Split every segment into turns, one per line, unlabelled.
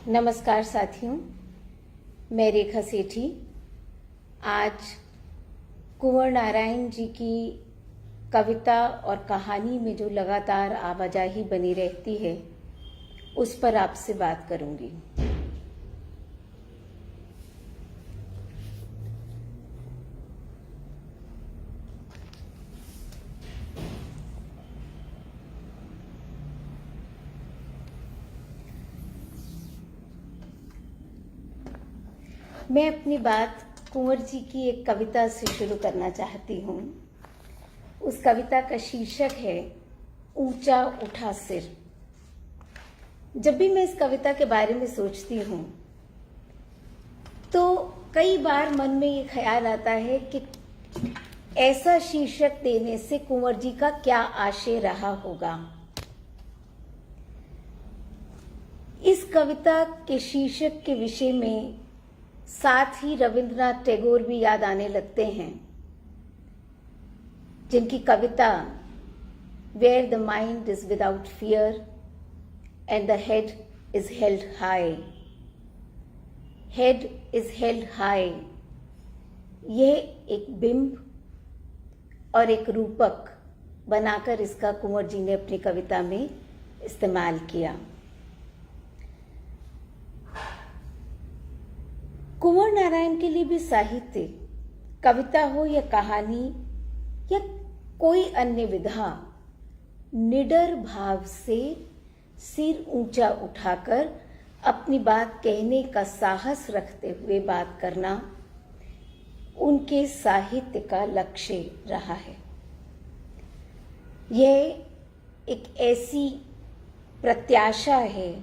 नमस्कार साथियों, मैं रेखा सेठी आज कुंवर नारायण जी की कविता और कहानी में जो लगातार आवाजाही बनी रहती है उस पर आपसे बात करूंगी। मैं अपनी बात कुंवर जी की एक कविता से शुरू करना चाहती हूँ। उस कविता का शीर्षक है ऊंचा उठा सिर। जब भी मैं इस कविता के बारे में सोचती हूँ तो कई बार मन में ये ख्याल आता है कि ऐसा शीर्षक देने से कुंवर जी का क्या आशय रहा होगा। इस कविता के शीर्षक के विषय में साथ ही रविंद्रनाथ टैगोर भी याद आने लगते हैं, जिनकी कविता where the mind is without fear and the head is held high, head is held high, यह एक बिंब और एक रूपक बनाकर इसका कुंवर जी ने अपनी कविता में इस्तेमाल किया। कुंवर नारायण के लिए भी साहित्य, कविता हो या कहानी या कोई अन्य विधा, निडर भाव से सिर ऊंचा उठाकर अपनी बात कहने का साहस रखते हुए बात करना उनके साहित्य का लक्ष्य रहा है। यह एक ऐसी प्रत्याशा है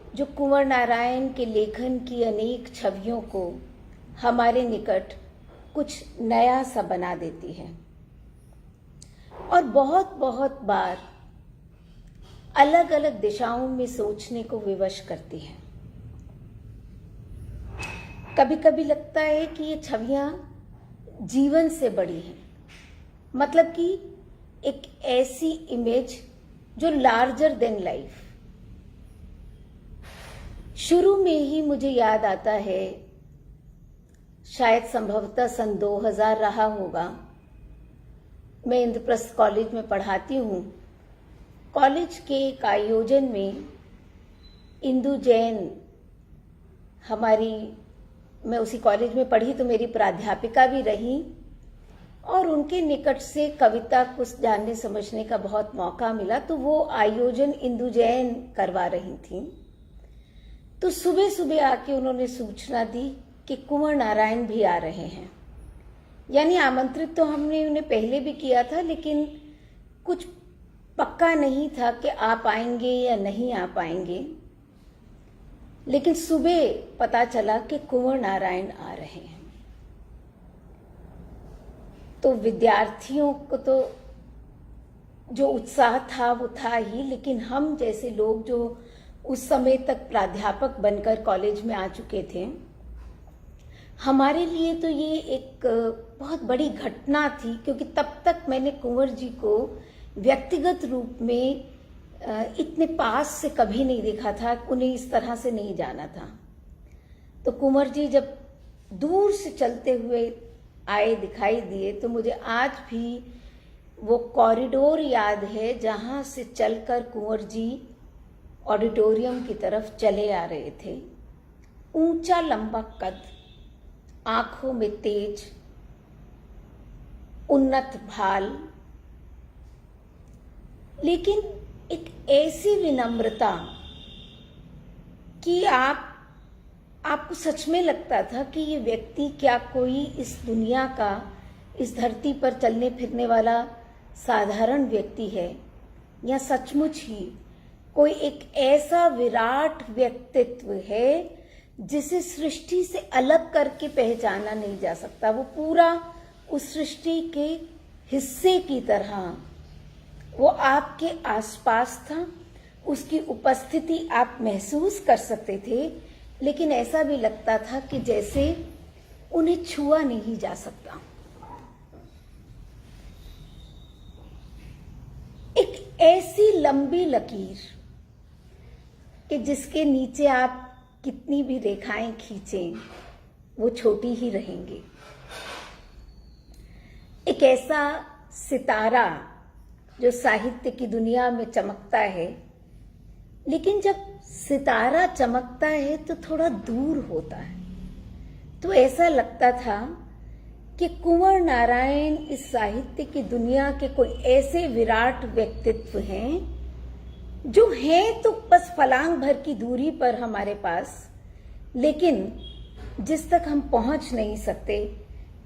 जो कुंवर नारायण के लेखन की अनेक छवियों को हमारे निकट कुछ नया सा बना देती है और बहुत बहुत बार अलग अलग दिशाओं में सोचने को विवश करती है। कभी कभी लगता है कि ये छवियां जीवन से बड़ी हैं, मतलब कि एक ऐसी इमेज जो लार्जर देन लाइफ। शुरू में ही मुझे याद आता है, शायद संभवतः सन 2000 रहा होगा, मैं इंद्रप्रस्थ कॉलेज में पढ़ाती हूँ। कॉलेज के एक आयोजन में इंदु जैन मैं उसी कॉलेज में पढ़ी तो मेरी प्राध्यापिका भी रही और उनके निकट से कविता कुछ जानने समझने का बहुत मौका मिला। तो वो आयोजन इंदु जैन करवा रही थी। तो सुबह सुबह आके उन्होंने सूचना दी कि कुंवर नारायण भी आ रहे हैं। यानी आमंत्रित तो हमने उन्हें पहले भी किया था, लेकिन कुछ पक्का नहीं था कि आप आएंगे या नहीं आ पाएंगे। लेकिन सुबह पता चला कि कुंवर नारायण आ रहे हैं। तो विद्यार्थियों को तो जो उत्साह था वो था ही, लेकिन हम जैसे लोग जो उस समय तक प्राध्यापक बनकर कॉलेज में आ चुके थे, हमारे लिए तो ये एक बहुत बड़ी घटना थी, क्योंकि तब तक मैंने कुंवर जी को व्यक्तिगत रूप में इतने पास से कभी नहीं देखा था, उन्हें इस तरह से नहीं जाना था। तो कुंवर जी जब दूर से चलते हुए आए, दिखाई दिए, तो मुझे आज भी वो कॉरिडोर याद है जहां से चलकर कुंवर जी ऑडिटोरियम की तरफ चले आ रहे थे। ऊंचा लंबा कद, आंखों में तेज, उन्नत भाल, लेकिन एक ऐसी विनम्रता कि आपको सच में लगता था कि ये व्यक्ति क्या कोई इस दुनिया का, इस धरती पर चलने फिरने वाला साधारण व्यक्ति है, या सचमुच ही कोई एक ऐसा विराट व्यक्तित्व है जिसे सृष्टि से अलग करके पहचाना नहीं जा सकता। वो पूरा उस सृष्टि के हिस्से की तरह वो आपके आसपास था, उसकी उपस्थिति आप महसूस कर सकते थे, लेकिन ऐसा भी लगता था कि जैसे उन्हें छुआ नहीं जा सकता। एक ऐसी लंबी लकीर, कि जिसके नीचे आप कितनी भी रेखाएं खींचें वो छोटी ही रहेंगी। एक ऐसा सितारा जो साहित्य की दुनिया में चमकता है, लेकिन जब सितारा चमकता है तो थोड़ा दूर होता है। तो ऐसा लगता था कि कुंवर नारायण इस साहित्य की दुनिया के कोई ऐसे विराट व्यक्तित्व हैं जो हैं तो बस फलांग भर की दूरी पर हमारे पास, लेकिन जिस तक हम पहुंच नहीं सकते,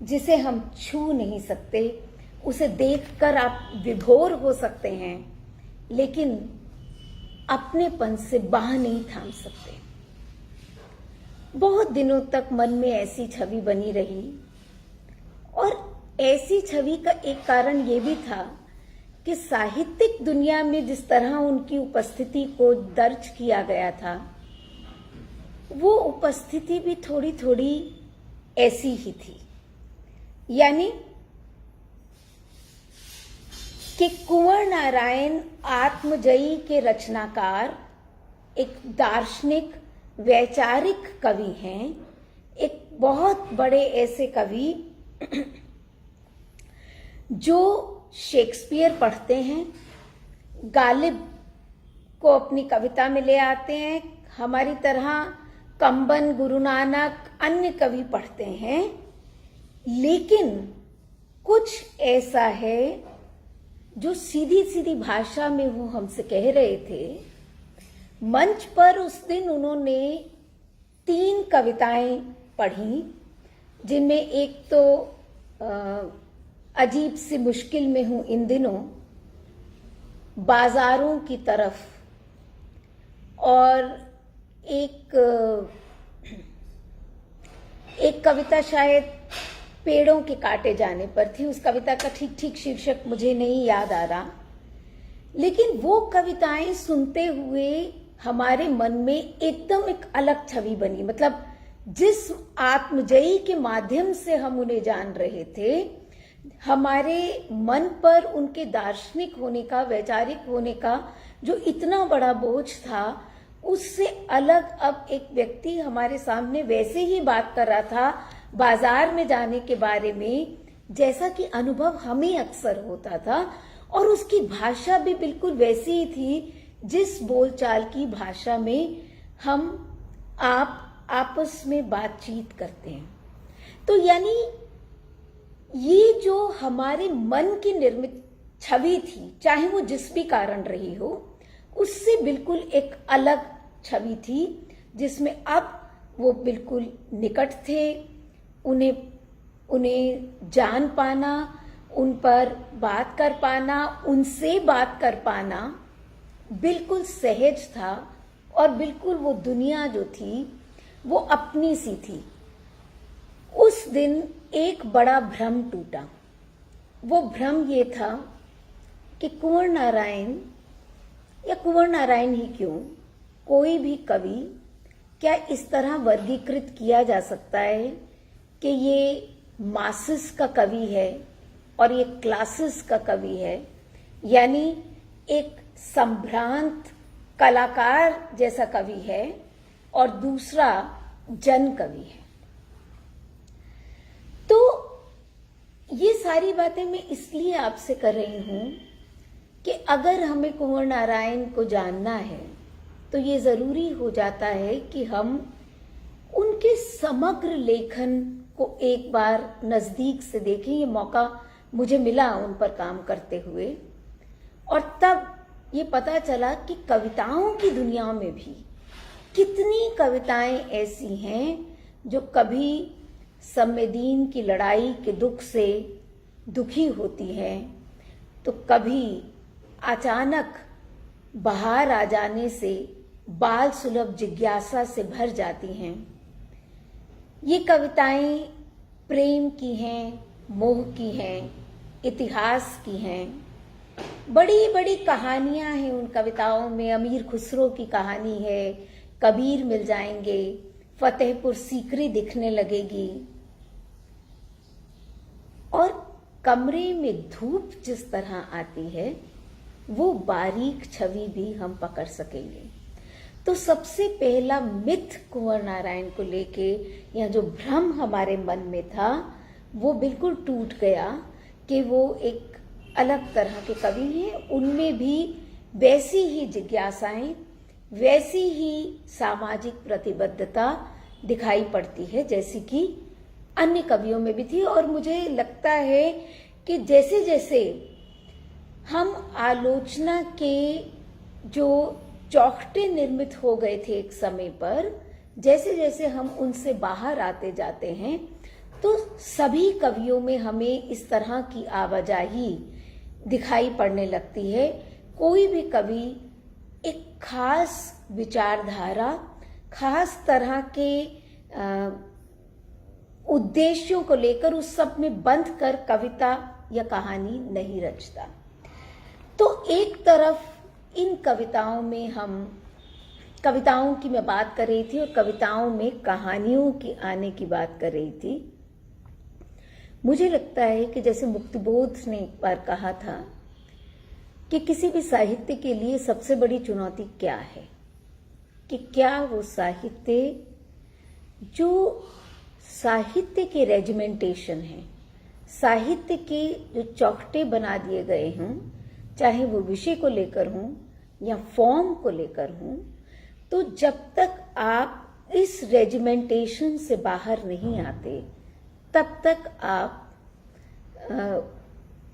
जिसे हम छू नहीं सकते, उसे देखकर आप विभोर हो सकते हैं, लेकिन अपनेपन से बाह नहीं थाम सकते। बहुत दिनों तक मन में ऐसी छवि बनी रही, और ऐसी छवि का एक कारण ये भी था कि साहित्यिक दुनिया में जिस तरह उनकी उपस्थिति को दर्ज किया गया था, वो उपस्थिति भी थोड़ी थोड़ी ऐसी ही थी। यानी कि कुंवर नारायण आत्मजयी के रचनाकार, एक दार्शनिक वैचारिक कवि हैं, एक बहुत बड़े ऐसे कवि जो शेक्सपियर पढ़ते हैं, गालिब को अपनी कविता में ले आते हैं, हमारी तरह कंबन, गुरु नानक, अन्य कवि पढ़ते हैं, लेकिन कुछ ऐसा है जो सीधी सीधी भाषा में वो हमसे कह रहे थे। मंच पर उस दिन उन्होंने 3 कविताएं पढ़ी, जिनमें एक तो अजीब सी मुश्किल में हूं इन दिनों, बाजारों की तरफ, और एक कविता शायद पेड़ों के काटे जाने पर थी। उस कविता का ठीक ठीक शीर्षक मुझे नहीं याद आ रहा, लेकिन वो कविताएं सुनते हुए हमारे मन में एकदम एक अलग छवि बनी। मतलब जिस आत्मजयी के माध्यम से हम उन्हें जान रहे थे, हमारे मन पर उनके दार्शनिक होने का, वैचारिक होने का जो इतना बड़ा बोझ था, उससे अलग अब एक व्यक्ति हमारे सामने वैसे ही बात कर रहा था बाजार में जाने के बारे में, जैसा कि अनुभव हमें अक्सर होता था, और उसकी भाषा भी बिल्कुल वैसी ही थी जिस बोलचाल की भाषा में हम आप आपस में बातचीत करते हैं। तो यानी ये जो हमारे मन की निर्मित छवि थी, चाहे वो जिस भी कारण रही हो, उससे बिल्कुल एक अलग छवि थी, जिसमें अब वो बिल्कुल निकट थे। उन्हें जान पाना, उन पर बात कर पाना, उनसे बात कर पाना बिल्कुल सहज था, और बिल्कुल वो दुनिया जो थी वो अपनी सी थी। उस दिन एक बड़ा भ्रम टूटा। वो भ्रम ये था कि कुंवर नारायण, या कुंवर नारायण ही क्यों, कोई भी कवि क्या इस तरह वर्गीकृत किया जा सकता है कि ये मासेस का कवि है और ये क्लासेस का कवि है। यानी एक संभ्रांत कलाकार जैसा कवि है और दूसरा जन कवि है। तो ये सारी बातें मैं इसलिए आपसे कर रही हूं कि अगर हमें कुंवर नारायण को जानना है तो ये जरूरी हो जाता है कि हम उनके समग्र लेखन को एक बार नजदीक से देखें। ये मौका मुझे मिला उन पर काम करते हुए, और तब ये पता चला कि कविताओं की दुनिया में भी कितनी कविताएं ऐसी हैं जो कभी सम्मेदीन की लड़ाई के दुख से दुखी होती हैं, तो कभी अचानक बाहर आ जाने से बाल सुलभ जिज्ञासा से भर जाती हैं। ये कविताएं प्रेम की हैं, मोह की हैं, इतिहास की हैं। बड़ी बड़ी कहानियां हैं उन कविताओं में। अमीर खुसरो की कहानी है, कबीर मिल जाएंगे, फतेहपुर सीकरी दिखने लगेगी, और कमरे में धूप जिस तरह आती है वो बारीक छवि भी हम पकड़ सकेंगे। तो सबसे पहला मिथ कुंवर नारायण को लेके या जो भ्रम हमारे मन में था वो बिल्कुल टूट गया कि वो एक अलग तरह के कवि हैं। उनमें भी वैसी ही जिज्ञासाएं, वैसी ही सामाजिक प्रतिबद्धता दिखाई पड़ती है जैसी कि अन्य कवियों में भी थी। और मुझे लगता है कि जैसे जैसे हम आलोचना के जो चौखटे निर्मित हो गए थे एक समय पर, जैसे जैसे हम उनसे बाहर आते जाते हैं तो सभी कवियों में हमें इस तरह की आवाजाही दिखाई पड़ने लगती है। कोई भी कवि एक खास विचारधारा, खास तरह के उद्देश्यों को लेकर उस सब में बंध कर कविता या कहानी नहीं रचता। तो एक तरफ इन कविताओं में हम कविताओं की मैं बात कर रही थी और कविताओं में कहानियों की आने की बात कर रही थी। मुझे लगता है कि जैसे मुक्तिबोध ने एक बार कहा था कि किसी भी साहित्य के लिए सबसे बड़ी चुनौती क्या है, कि क्या वो साहित्य जो साहित्य के रेजिमेंटेशन है, साहित्य के जो चौखटे बना दिए गए हों, चाहे वो विषय को लेकर हों या फॉर्म को लेकर हों, तो जब तक आप इस रेजिमेंटेशन से बाहर नहीं आते तब तक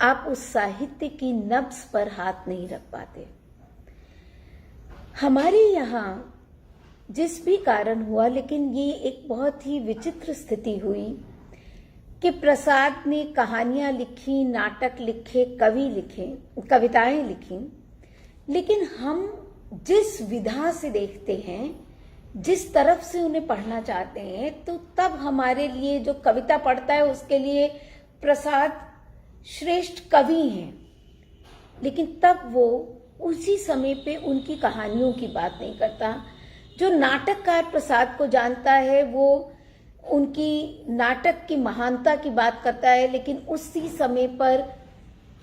आप उस साहित्य की नब्ज पर हाथ नहीं रख पाते। हमारे यहाँ जिस भी कारण हुआ, लेकिन ये एक बहुत ही विचित्र स्थिति हुई कि प्रसाद ने कहानियां लिखी, नाटक लिखे, कविताएं लिखी, लेकिन हम जिस विधा से देखते हैं, जिस तरफ से उन्हें पढ़ना चाहते हैं, तो तब हमारे लिए जो कविता पढ़ता है उसके लिए प्रसाद श्रेष्ठ कवि हैं, लेकिन तब वो उसी समय पे उनकी कहानियों की बात नहीं करता। जो नाटककार प्रसाद को जानता है वो उनकी नाटक की महानता की बात करता है, लेकिन उसी समय पर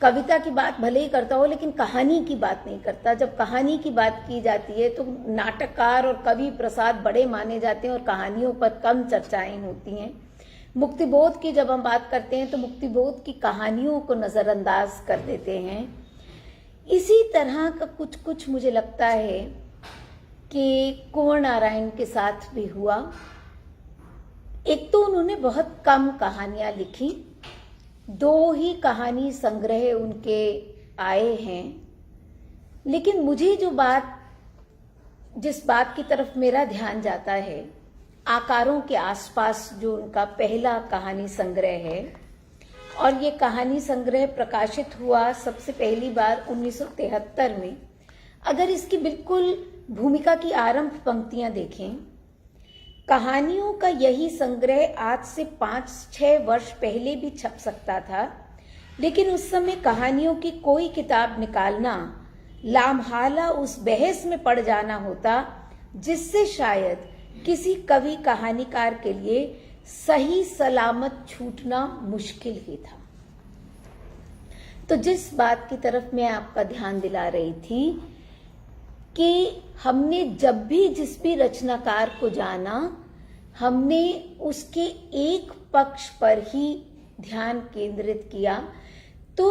कविता की बात भले ही करता हो लेकिन कहानी की बात नहीं करता। जब कहानी की बात की जाती है तो नाटककार और कवि प्रसाद बड़े माने जाते हैं और कहानियों पर कम चर्चाएं होती हैं। मुक्तिबोध की जब हम बात करते हैं तो मुक्तिबोध की कहानियों को नजरअंदाज कर देते हैं। इसी तरह का कुछ कुछ मुझे लगता है कि कुंवर नारायण के साथ भी हुआ। एक तो उन्होंने बहुत कम कहानियां लिखी, 2 ही कहानी संग्रह उनके आए हैं, लेकिन मुझे जिस बात की तरफ मेरा ध्यान जाता है, आकारों के आसपास जो उनका पहला कहानी संग्रह है, और ये कहानी संग्रह प्रकाशित हुआ सबसे पहली बार 1973 में। अगर इसकी बिल्कुल भूमिका की आरंभ पंक्तियां देखें, कहानियों का यही संग्रह आज से 5-6 वर्ष पहले भी छप सकता था, लेकिन उस समय कहानियों की कोई किताब निकालना लामहाला उस बहस में पड़ जाना होता जिससे शायद किसी कवि कहानीकार के लिए सही सलामत छूटना मुश्किल ही था। तो जिस बात की तरफ मैं आपका ध्यान दिला रही थी कि हमने जब भी जिस भी रचनाकार को जाना, हमने उसके एक पक्ष पर ही ध्यान केंद्रित किया। तो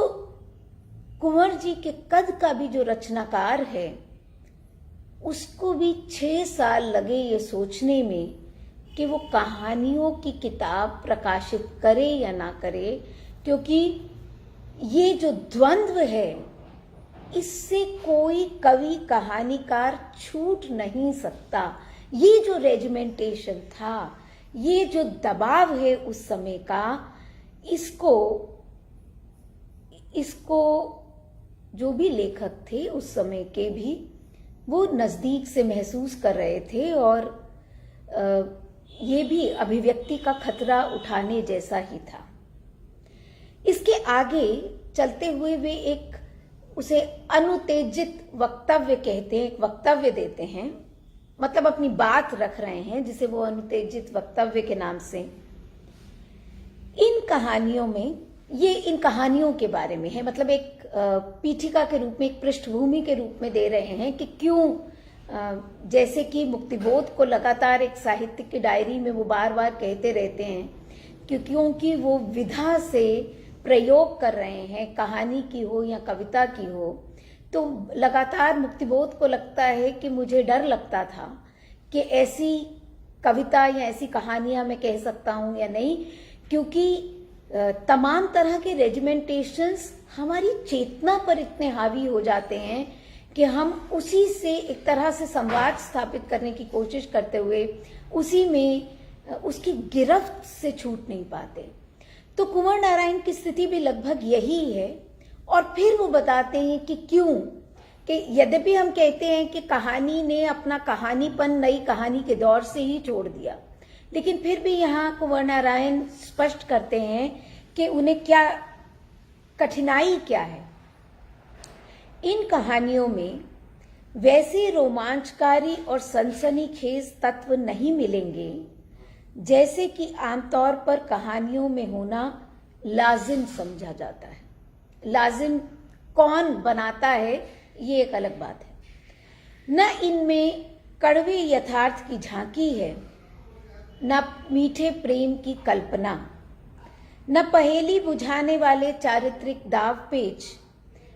कुंवर जी के कद का भी जो रचनाकार है उसको भी 6 साल लगे ये सोचने में कि वो कहानियों की किताब प्रकाशित करे या ना करे, क्योंकि ये जो द्वंद्व है इससे कोई कवि कहानीकार छूट नहीं सकता। ये जो रेजिमेंटेशन था, ये जो दबाव है उस समय का, इसको जो भी लेखक थे उस समय के भी वो नजदीक से महसूस कर रहे थे, और ये भी अभिव्यक्ति का खतरा उठाने जैसा ही था। इसके आगे चलते हुए वे उसे अनुत्तेजित वक्तव्य कहते हैं, एक वक्तव्य देते हैं, मतलब अपनी बात रख रहे हैं, जिसे वो अनुत्तेजित वक्तव्य के नाम से। इन कहानियों में इन कहानियों के बारे में है, मतलब एक पीठिका के रूप में, एक पृष्ठभूमि के रूप में दे रहे हैं कि क्यों जैसे कि मुक्तिबोध को लगातार एक साहित्य की डायरी में वो बार बार कहते रहते हैं क्योंकि वो विधा से प्रयोग कर रहे हैं, कहानी की हो या कविता की हो, तो लगातार मुक्तिबोध को लगता है कि मुझे डर लगता था कि ऐसी कविता या ऐसी कहानियां मैं कह सकता हूं या नहीं, क्योंकि तमाम तरह के रेजिमेंटेशंस हमारी चेतना पर इतने हावी हो जाते हैं कि हम उसी से एक तरह से संवाद स्थापित करने की कोशिश करते हुए उसी में उसकी गिरफ्त से छूट नहीं पाते। तो कुंवर नारायण की स्थिति भी लगभग यही है। और फिर वो बताते हैं कि क्यों, कि यद्यपि हम कहते हैं कि कहानी ने अपना कहानीपन नई कहानी के दौर से ही छोड़ दिया, लेकिन फिर भी यहाँ कुंवर नारायण स्पष्ट करते हैं कि उन्हें क्या कठिनाई क्या है। इन कहानियों में वैसे रोमांचकारी और सनसनीखेज तत्व नहीं मिलेंगे जैसे कि आमतौर पर कहानियों में होना लाजिम समझा जाता है। लाजिम कौन बनाता है ये एक अलग बात है। न इनमें कड़वे यथार्थ की झांकी है, न मीठे प्रेम की कल्पना, न पहेली बुझाने वाले चारित्रिक दाव पेच,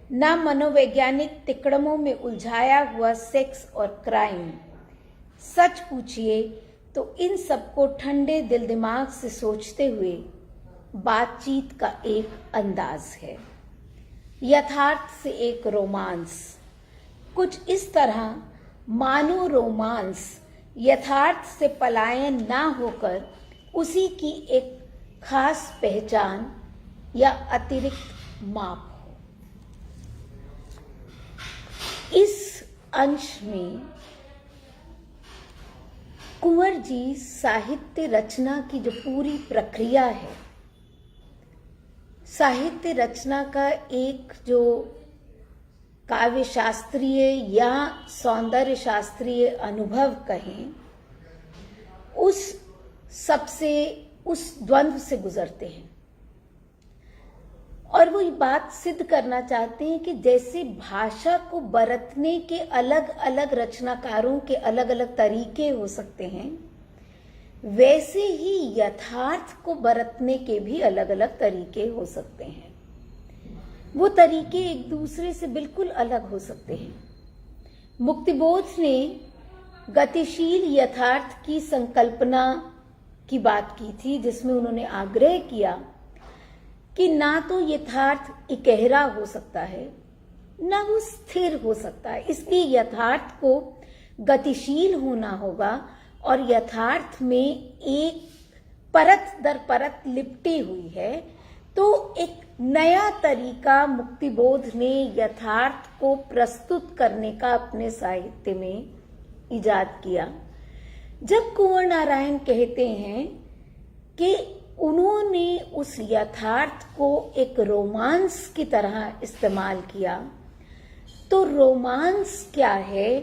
न मनोवैज्ञानिक तिकड़मों में उलझाया हुआ सेक्स और क्राइम। सच पूछिए तो इन सबको ठंडे दिल दिमाग से सोचते हुए बातचीत का एक अंदाज है, यथार्थ से एक रोमांस, कुछ इस तरह मानो रोमांस यथार्थ से पलायन ना होकर उसी की एक खास पहचान या अतिरिक्त माप हो। इस अंश में कुंवर जी साहित्य रचना की जो पूरी प्रक्रिया है, साहित्य रचना का एक जो काव्य शास्त्रीय या सौंदर्य शास्त्रीय अनुभव कहें, उस द्वंद्व से गुजरते हैं और वो ये बात सिद्ध करना चाहते हैं कि जैसे भाषा को बरतने के अलग अलग रचनाकारों के अलग अलग तरीके हो सकते हैं, वैसे ही यथार्थ को बरतने के भी अलग अलग तरीके हो सकते हैं। वो तरीके एक दूसरे से बिल्कुल अलग हो सकते हैं। मुक्तिबोध ने गतिशील यथार्थ की संकल्पना की बात की थी, जिसमें उन्होंने आग्रह किया कि ना तो यथार्थ इकहरा हो सकता है, ना वो स्थिर हो सकता है, इसलिए यथार्थ को गतिशील होना होगा और यथार्थ में एक परत दर परत लिपटी हुई है। तो एक नया तरीका मुक्तिबोध ने यथार्थ को प्रस्तुत करने का अपने साहित्य में इजाद किया। जब कुंवर नारायण कहते हैं कि उन्होंने उस यथार्थ को एक रोमांस की तरह इस्तेमाल किया, तो रोमांस क्या है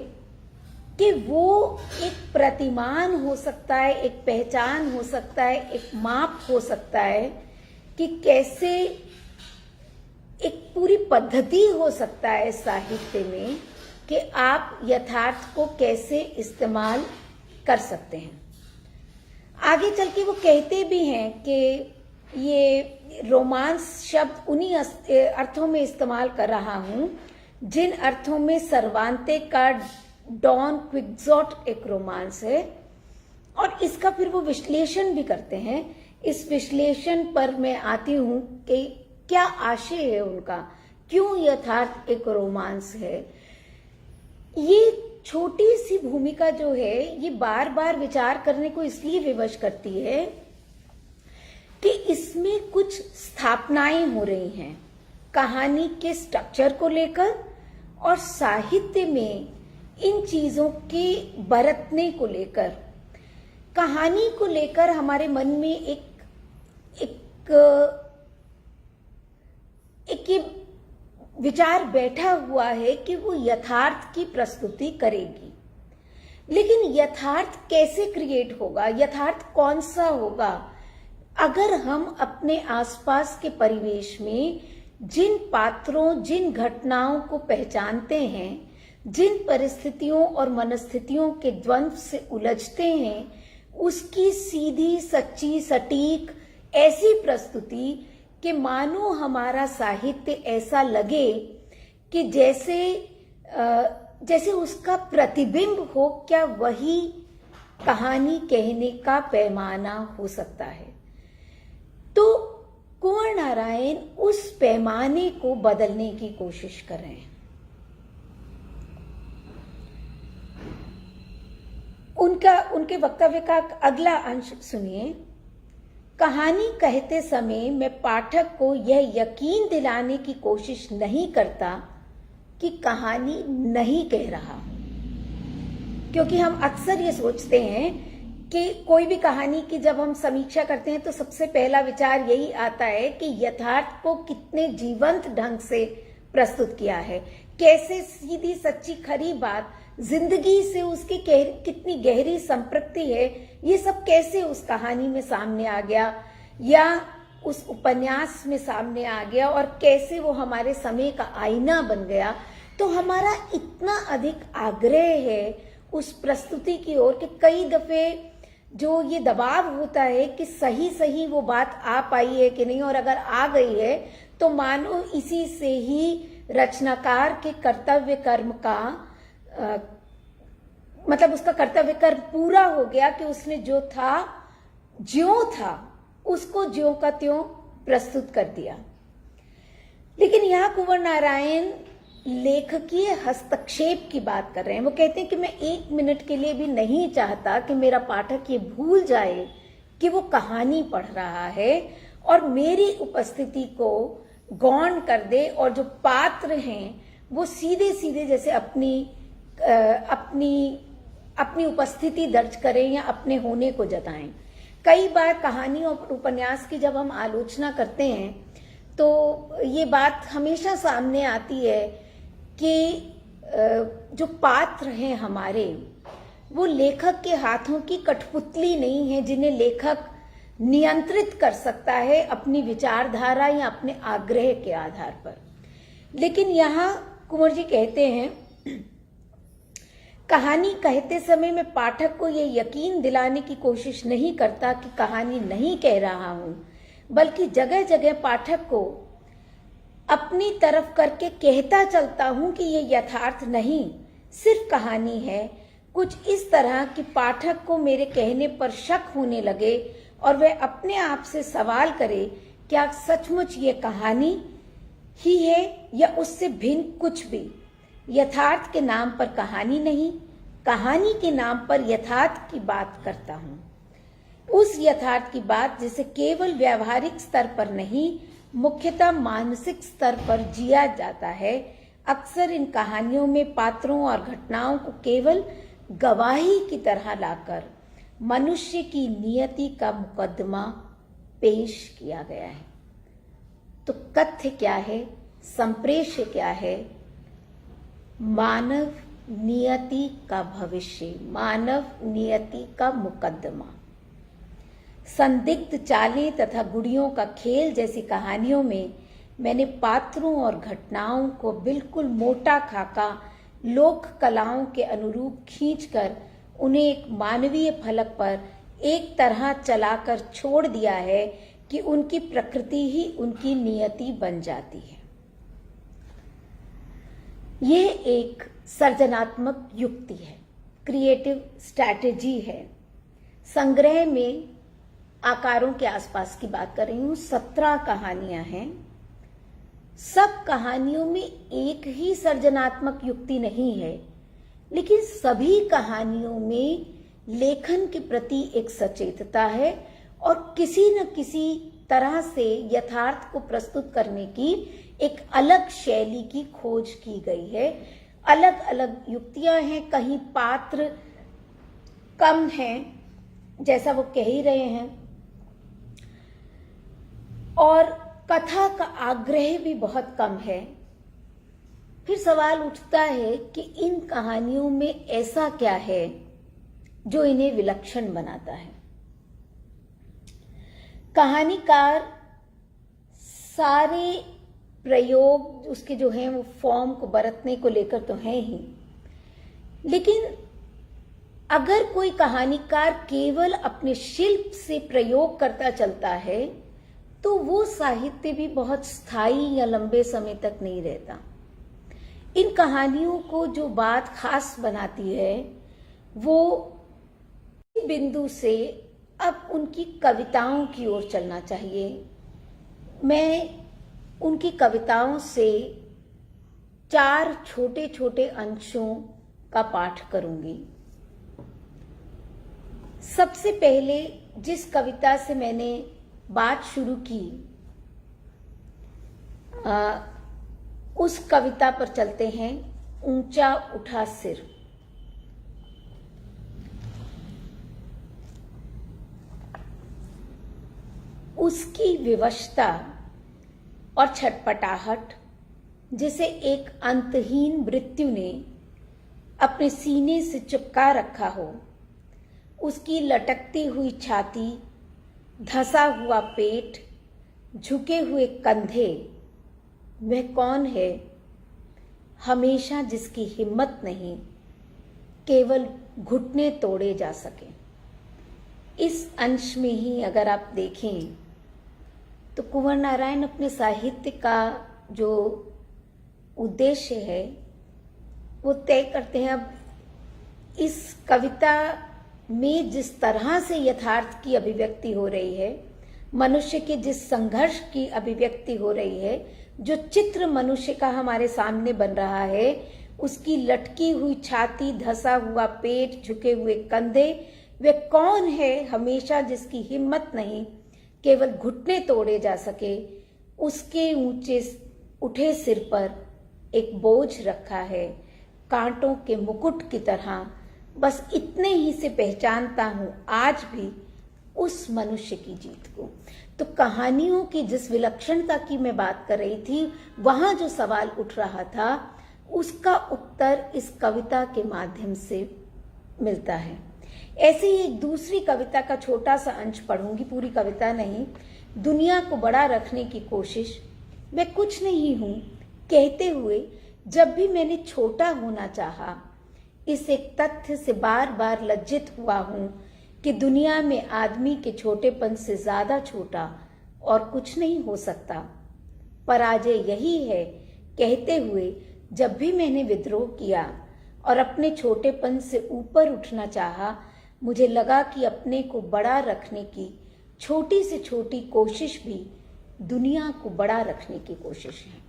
कि वो एक प्रतिमान हो सकता है, एक पहचान हो सकता है, एक माप हो सकता है कि कैसे एक पूरी पद्धति हो सकता है साहित्य में कि आप यथार्थ को कैसे इस्तेमाल कर सकते हैं। आगे चल के वो कहते भी हैं कि ये रोमांस शब्द उन्हीं अर्थों में इस्तेमाल कर रहा हूं जिन अर्थों में सर्वांते का डॉन क्विक्सोट एक रोमांस है, और इसका फिर वो विश्लेषण भी करते हैं। इस विश्लेषण पर मैं आती हूं कि क्या आशय है उनका, क्यों यथार्थ एक रोमांस है। ये छोटी सी भूमिका जो है ये बार बार विचार करने को इसलिए विवश करती है कि इसमें कुछ स्थापनाएं हो रही हैं कहानी के स्ट्रक्चर को लेकर और साहित्य में इन चीजों के बरतने को लेकर। कहानी को लेकर हमारे मन में एक ये विचार बैठा हुआ है कि वो यथार्थ की प्रस्तुति करेगी, लेकिन यथार्थ कैसे क्रिएट होगा, यथार्थ कौन सा होगा। अगर हम अपने आसपास के परिवेश में जिन पात्रों जिन घटनाओं को पहचानते हैं जिन परिस्थितियों और मनस्थितियों के द्वंद्व से उलझते हैं, उसकी सीधी सच्ची सटीक ऐसी प्रस्तुति कि मानो हमारा साहित्य ऐसा लगे कि जैसे उसका प्रतिबिंब हो। क्या वही कहानी कहने का पैमाना हो सकता है? तो कुंवर नारायण उस पैमाने को बदलने की कोशिश कर रहे हैं। उनके वक्तव्य का अगला अंश सुनिए। कहानी कहते समय मैं पाठक को यह यकीन दिलाने की कोशिश नहीं करता कि कहानी नहीं कह रहा हूं, क्योंकि हम अक्सर ये सोचते हैं कि कोई भी कहानी की जब हम समीक्षा करते हैं तो सबसे पहला विचार यही आता है कि यथार्थ को कितने जीवंत ढंग से प्रस्तुत किया है, कैसे सीधी सच्ची खरी बात जिंदगी से उसकी कितनी गहरी संपृक्ति है, ये सब कैसे उस कहानी में सामने आ गया या उस उपन्यास में सामने आ गया, और कैसे वो हमारे समय का आईना बन गया। तो हमारा इतना अधिक आग्रह है उस प्रस्तुति की ओर कि कई दफे जो ये दबाव होता है कि सही सही वो बात आ पाई है कि नहीं, और अगर आ गई है तो मानो इसी से ही रचनाकार के कर्तव्य कर्म का मतलब उसका कर्तव्य कर्म पूरा हो गया कि उसने जो था ज्यों था उसको ज्यों का त्यों प्रस्तुत कर दिया। लेकिन यहां कुंवर नारायण लेखकीय हस्तक्षेप की बात कर रहे हैं। वो कहते हैं कि मैं 1 मिनट के लिए भी नहीं चाहता कि मेरा पाठक ये भूल जाए कि वो कहानी पढ़ रहा है और मेरी उपस्थिति को गौण कर दे, और जो पात्र हैं वो सीधे सीधे जैसे अपनी उपस्थिति दर्ज करें या अपने होने को जताएं। कई बार कहानी और उपन्यास की जब हम आलोचना करते हैं तो ये बात हमेशा सामने आती है कि जो पात्र हैं हमारे, वो लेखक के हाथों की कठपुतली नहीं है जिन्हें लेखक नियंत्रित कर सकता है अपनी विचारधारा या अपने आग्रह के आधार पर। लेकिन यहाँ कुंवर जी कहते हैं, कहानी कहते समय मैं पाठक को यह यकीन दिलाने की कोशिश नहीं करता कि कहानी नहीं कह रहा हूं, बल्कि जगह जगह पाठक को अपनी तरफ करके कहता चलता हूं कि यह यथार्थ नहीं, सिर्फ कहानी है। कुछ इस तरह कि पाठक को मेरे कहने पर शक होने लगे और वह अपने आप से सवाल करे, क्या सचमुच ये कहानी ही है या उससे भिन्न कुछ भी? यथार्थ के नाम पर कहानी नहीं, कहानी के नाम पर यथार्थ की बात करता हूं। उस यथार्थ की बात जिसे केवल व्यावहारिक स्तर पर नहीं, मुख्यतः मानसिक स्तर पर जिया जाता है। अक्सर इन कहानियों में पात्रों और घटनाओं को केवल गवाही की तरह लाकर मनुष्य की नियति का मुकदमा पेश किया गया है। तो कथ्य क्या है, संप्रेष्य क्या है? मानव नियति का भविष्य, मानव नियति का मुकदमा। संदिग्ध चालें तथा गुड़ियों का खेल जैसी कहानियों में मैंने पात्रों और घटनाओं को बिल्कुल मोटा खाका लोक कलाओं के अनुरूप खींचकर उन्हें एक मानवीय फलक पर एक तरह चलाकर छोड़ दिया है कि उनकी प्रकृति ही उनकी नियति बन जाती है। यह एक सर्जनात्मक युक्ति है, क्रिएटिव स्ट्रैटेजी है। संग्रह में आकारों के आसपास की बात कर रही हूं। 17 कहानियां हैं। सब कहानियों में एक ही सर्जनात्मक युक्ति नहीं है, लेकिन सभी कहानियों में लेखन के प्रति एक सचेतता है और किसी न किसी तरह से यथार्थ को प्रस्तुत करने की एक अलग शैली की खोज की गई है। अलग अलग युक्तियां हैं, कहीं पात्र कम हैं जैसा वो कह ही रहे हैं, और कथा का आग्रह भी बहुत कम है। फिर सवाल उठता है कि इन कहानियों में ऐसा क्या है जो इन्हें विलक्षण बनाता है? कहानीकार सारे प्रयोग उसके जो हैं वो फॉर्म को बरतने को लेकर तो हैं ही, लेकिन अगर कोई कहानीकार केवल अपने शिल्प से प्रयोग करता चलता है तो वो साहित्य भी बहुत स्थायी या लंबे समय तक नहीं रहता। इन कहानियों को जो बात खास बनाती है वो बिंदु से अब उनकी कविताओं की ओर चलना चाहिए। मैं उनकी कविताओं से 4 छोटे छोटे अंशों का पाठ करूंगी। सबसे पहले जिस कविता से मैंने बात शुरू की उस कविता पर चलते हैं, ऊंचा उठा सिर। उसकी विवशता और छटपटाहट जिसे एक अंतहीन मृत्यु ने अपने सीने से चिपका रखा हो, उसकी लटकती हुई छाती, धंसा हुआ पेट, झुके हुए कंधे, वह कौन है हमेशा जिसकी हिम्मत नहीं केवल घुटने तोड़े जा सके। इस अंश में ही अगर आप देखें तो कुंवर नारायण अपने साहित्य का जो उद्देश्य है वो तय करते हैं। अब इस कविता में जिस तरह से यथार्थ की अभिव्यक्ति हो रही है, मनुष्य के जिस संघर्ष की अभिव्यक्ति हो रही है, जो चित्र मनुष्य का हमारे सामने बन रहा है, उसकी लटकी हुई छाती, धंसा हुआ पेट, झुके हुए कंधे, वे कौन है हमेशा जिसकी हिम्मत नहीं केवल घुटने तोड़े जा सके। उसके ऊंचे उठे सिर पर एक बोझ रखा है, कांटों के मुकुट की तरह। बस इतने ही से पहचानता हूं आज भी उस मनुष्य की जीत को। तो कहानियों की जिस विलक्षणता की मैं बात कर रही थी, वहां जो सवाल उठ रहा था उसका उत्तर इस कविता के माध्यम से मिलता है। ऐसे ही एक दूसरी कविता का छोटा सा अंश पढ़ूंगी, पूरी कविता नहीं। दुनिया को बड़ा रखने की कोशिश, मैं कुछ नहीं हूं कहते हुए जब भी मैंने छोटा होना चाहा, इस एक तथ्य से बार बार लज्जित हुआ हूं कि दुनिया में आदमी के छोटेपन से ज्यादा छोटा और कुछ नहीं हो सकता। पराजय यही है कहते हुए जब भी मैंने विद्रोह किया और अपने छोटेपन से ऊपर उठना चाहा, मुझे लगा कि अपने को बड़ा रखने की छोटी से छोटी कोशिश भी दुनिया को बड़ा रखने की कोशिश है।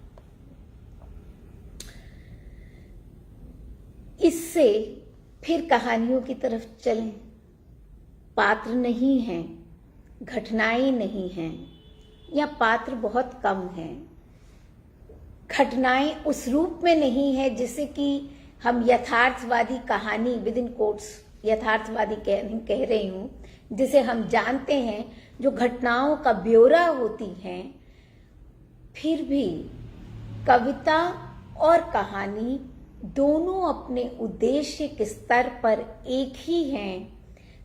इससे फिर कहानियों की तरफ चलें। पात्र नहीं हैं, घटनाएं नहीं हैं, या पात्र बहुत कम हैं। घटनाएं उस रूप में नहीं है जिसे कि हम यथार्थवादी कहानी विद इन कोट्स यथार्थवादी कह रही हूं, जिसे हम जानते हैं, जो घटनाओं का ब्यौरा होती हैं। फिर भी कविता और कहानी दोनों अपने उद्देश्य के स्तर पर एक ही हैं।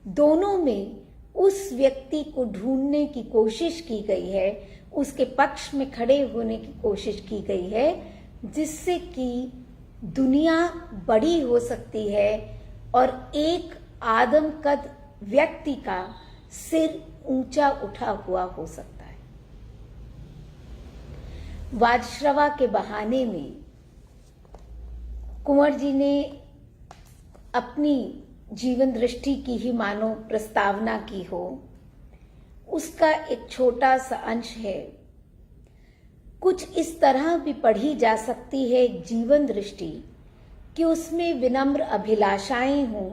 दोनों में उस व्यक्ति को ढूंढने की कोशिश की गई है, उसके पक्ष में खड़े होने की कोशिश की गई है, जिससे कि दुनिया बड़ी हो सकती है और एक आदमकद व्यक्ति का सिर ऊंचा उठा हुआ हो सकता है। वाजश्रवा के बहाने में कुंवर जी ने अपनी जीवन दृष्टि की ही मानो प्रस्तावना की हो, उसका एक छोटा सा अंश है। कुछ इस तरह भी पढ़ी जा सकती है एक जीवन दृष्टि कि उसमें विनम्र अभिलाषाएं हों,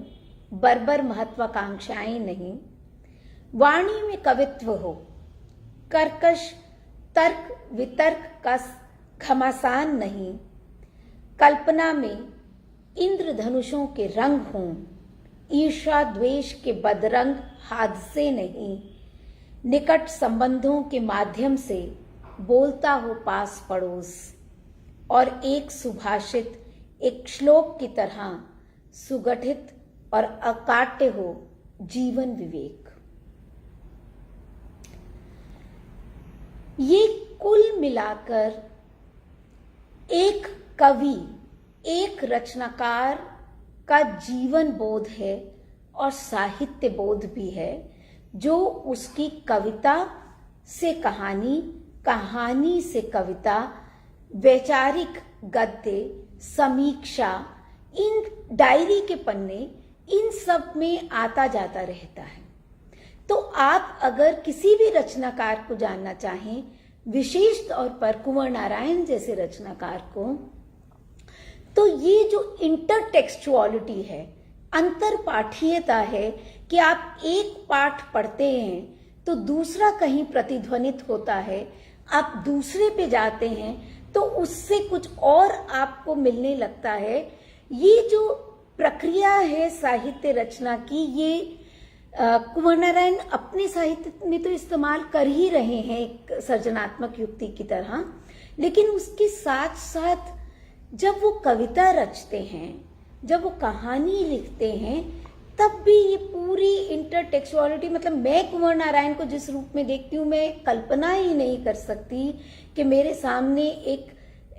बर्बर महत्वाकांक्षाएं नहीं। वाणी में कवित्व हो, कर्कश तर्क वितर्क का घमासान नहीं। कल्पना में इंद्रधनुषों के रंग हों, ईर्ष्या द्वेष के बदरंग हादसे नहीं। निकट संबंधों के माध्यम से बोलता हो पास पड़ोस, और एक सुभाषित एक श्लोक की तरह सुगठित और अकाट्य हो जीवन विवेक। ये कुल मिलाकर एक कवि, एक रचनाकार का जीवन बोध है और साहित्य बोध भी है, जो उसकी कविता से कहानी, कहानी से कविता, वैचारिक गद्य, समीक्षा, इन डायरी के पन्ने, इन सब में आता जाता रहता है। तो आप अगर किसी भी रचनाकार को जानना चाहें, विशेष तौर पर कुंवर नारायण जैसे रचनाकार को, तो ये जो इंटरटेक्सचुअलिटी है, अंतरपाठीयता है कि आप एक पाठ पढ़ते हैं तो दूसरा कहीं प्रतिध्वनित होता है, आप दूसरे पे जाते हैं तो उससे कुछ और आपको मिलने लगता है। ये जो प्रक्रिया है साहित्य रचना की, ये कुंवर नारायण अपने साहित्य में तो इस्तेमाल कर ही रहे हैं एक सर्जनात्मक युक्ति की तरह, लेकिन उसके साथ साथ जब वो कविता रचते हैं, जब वो कहानी लिखते हैं, तब भी ये पूरी इंटरटेक्सुअलिटी, मतलब मैं कुंवर नारायण को जिस रूप में देखती हूँ, मैं कल्पना ही नहीं कर सकती कि मेरे सामने एक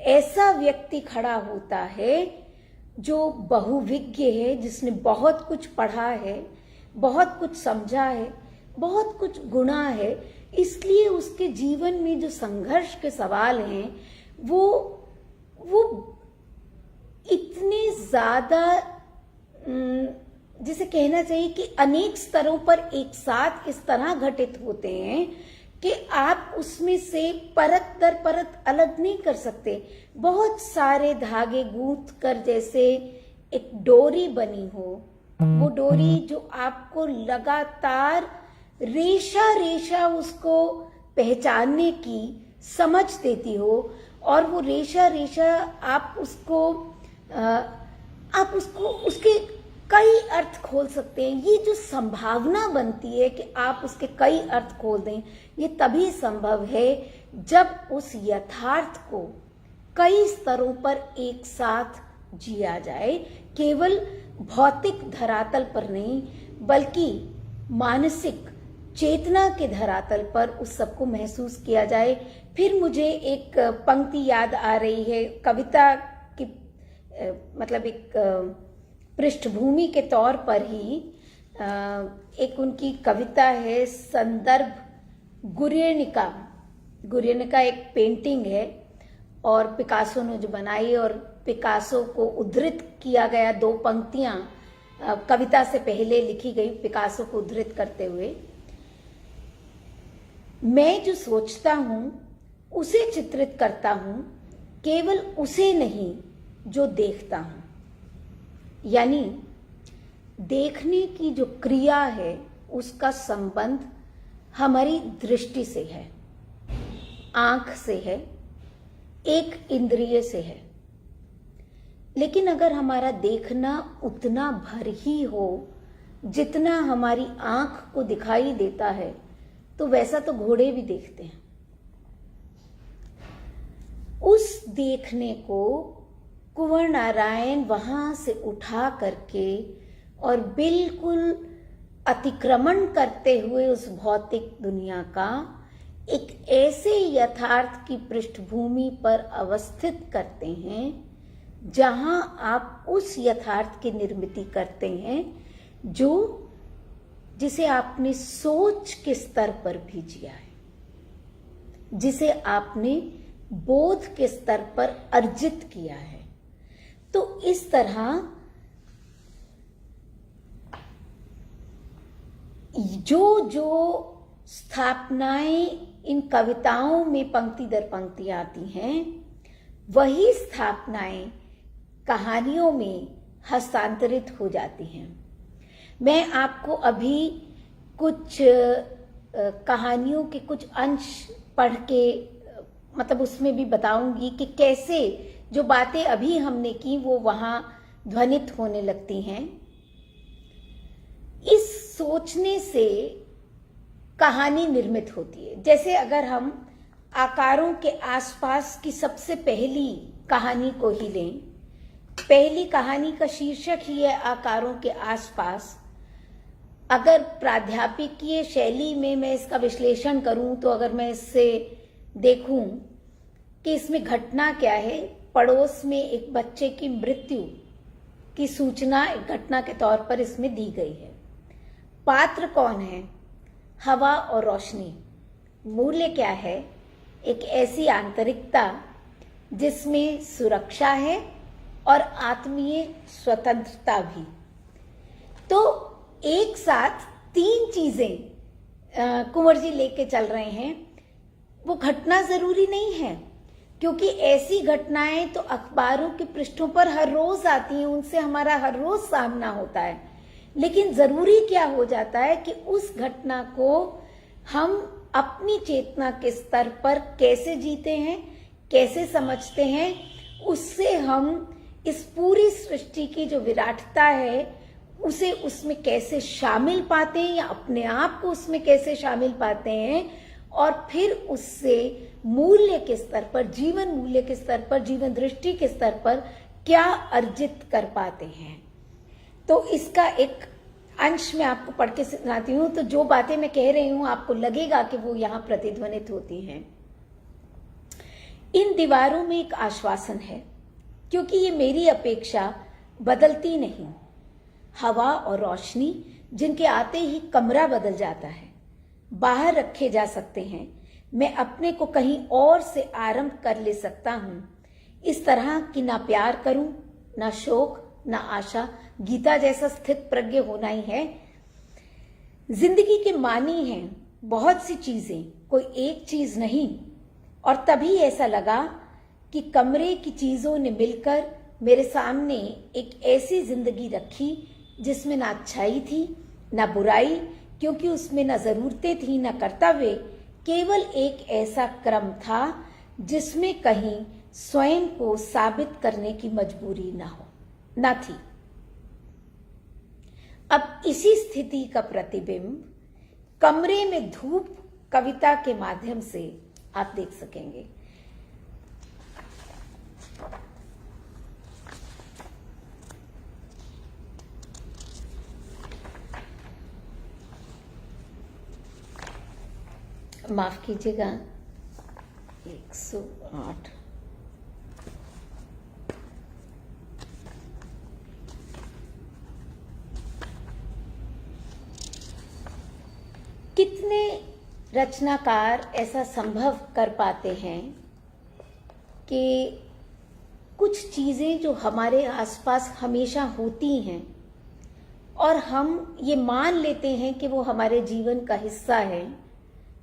ऐसा व्यक्ति खड़ा होता है जो बहुविज्ञ है, जिसने बहुत कुछ पढ़ा है, बहुत कुछ समझा है, बहुत कुछ गुणा है। इसलिए उसके जीवन में जो संघर्ष के सवाल हैं वो इतने ज्यादा, जिसे कहना चाहिए कि अनेक स्तरों पर एक साथ इस तरह घटित होते हैं कि आप उसमें से परत दर परत अलग नहीं कर सकते। बहुत सारे धागे गूंथ कर जैसे एक डोरी बनी हो, वो डोरी जो आपको लगातार रेशा रेशा उसको पहचानने की समझ देती हो, और वो रेशा रेशा आप उसको उसके कई अर्थ खोल सकते हैं। ये जो संभावना बनती है कि आप उसके कई अर्थ खोल दें, ये तभी संभव है जब उस यथार्थ को कई स्तरों पर एक साथ जिया जाए, केवल भौतिक धरातल पर नहीं बल्कि मानसिक चेतना के धरातल पर उस सबको महसूस किया जाए। फिर मुझे एक पंक्ति याद आ रही है कविता की, मतलब एक पृष्ठभूमि के तौर पर ही एक उनकी कविता है संदर्भ गुर्यनिका। गुर्यनिका एक पेंटिंग है और पिकासो ने जो बनाई, और पिकासो को उद्धृत किया गया दो पंक्तियां कविता से पहले लिखी गई पिकासो को उद्धृत करते हुए, मैं जो सोचता हूं उसे चित्रित करता हूं, केवल उसे नहीं जो देखता हूं। यानी देखने की जो क्रिया है उसका संबंध हमारी दृष्टि से है, आंख से है, एक इंद्रिय से है। लेकिन अगर हमारा देखना उतना भर ही हो जितना हमारी आंख को दिखाई देता है, तो वैसा तो घोड़े भी देखते हैं। उस देखने को कुंवर नारायण वहां से उठा करके और बिल्कुल अतिक्रमण करते हुए उस भौतिक दुनिया का एक ऐसे यथार्थ की पृष्ठभूमि पर अवस्थित करते हैं जहां आप उस यथार्थ की निर्मिति करते हैं जिसे आपने सोच के स्तर पर भी जिया है, जिसे आपने बोध के स्तर पर अर्जित किया है। तो इस तरह जो स्थापनाएं इन कविताओं में पंक्ति दर पंक्ति आती हैं, वही स्थापनाएं कहानियों में हस्तांतरित हो जाती हैं। मैं आपको अभी कुछ कहानियों के कुछ अंश पढ़ के, मतलब उसमें भी बताऊंगी कि कैसे जो बातें अभी हमने की वो वहां ध्वनित होने लगती हैं। इस सोचने से कहानी निर्मित होती है। जैसे अगर हम आकारों के आसपास की सबसे पहली कहानी को ही लें, पहली कहानी का शीर्षक ही है आकारों के आसपास। अगर प्राध्यापकीय शैली में मैं इसका विश्लेषण करूं, तो अगर मैं इससे देखूं कि इसमें घटना क्या है, पड़ोस में एक बच्चे की मृत्यु की सूचना एक घटना के तौर पर इसमें दी गई है। पात्र कौन है? हवा और रोशनी। मूल्य क्या है? एक ऐसी आंतरिकता जिसमें सुरक्षा है और आत्मीय स्वतंत्रता भी। तो एक साथ तीन चीजें कुंवर जी लेके चल रहे हैं। वो घटना जरूरी नहीं है, क्योंकि ऐसी घटनाएं तो अखबारों के पृष्ठों पर हर रोज आती हैं, उनसे हमारा हर रोज सामना होता है। लेकिन जरूरी क्या हो जाता है कि उस घटना को हम अपनी चेतना के स्तर पर कैसे जीते हैं, कैसे समझते हैं, उससे हम इस पूरी सृष्टि की जो विराटता है उसे उसमें कैसे शामिल पाते हैं, या अपने आप को उसमें कैसे शामिल पाते हैं, और फिर उससे मूल्य के स्तर पर, जीवन मूल्य के स्तर पर, जीवन दृष्टि के स्तर पर क्या अर्जित कर पाते हैं। तो इसका एक अंश मैं आपको पढ़ के सुनाती हूँ। तो जो बातें मैं कह रही हूँ आपको लगेगा कि वो यहाँ प्रतिध्वनित होती हैं। इन दीवारों में एक आश्वासन है, क्योंकि ये मेरी अपेक्षा बदलती नहीं। हवा और रोशनी जिनके आते ही कमरा बदल जाता है, बाहर रखे जा सकते हैं। मैं अपने को कहीं और से आरंभ कर ले सकता हूं। इस तरह कि ना प्यार करूं, ना शोक, ना आशा। गीता जैसा स्थित प्रज्ञ होना ही है। जिंदगी के मानी हैं बहुत सी चीजें, कोई एक चीज नहीं। और तभी ऐसा लगा कि कमरे की चीजों ने मिलकर मेरे सामने एक ऐसी जिंदगी रखी जिसमें ना अच्छाई थी ना बुराई, क्योंकि उसमें ना जरूरतें थी ना कर्तव्य। केवल एक ऐसा क्रम था जिसमें कहीं स्वयं को साबित करने की मजबूरी ना थी। अब इसी स्थिति का प्रतिबिंब कमरे में धूप कविता के माध्यम से आप देख सकेंगे। माफ कीजिएगा, 108। कितने रचनाकार ऐसा संभव कर पाते हैं कि कुछ चीजें जो हमारे आसपास हमेशा होती हैं और हम ये मान लेते हैं कि वो हमारे जीवन का हिस्सा है,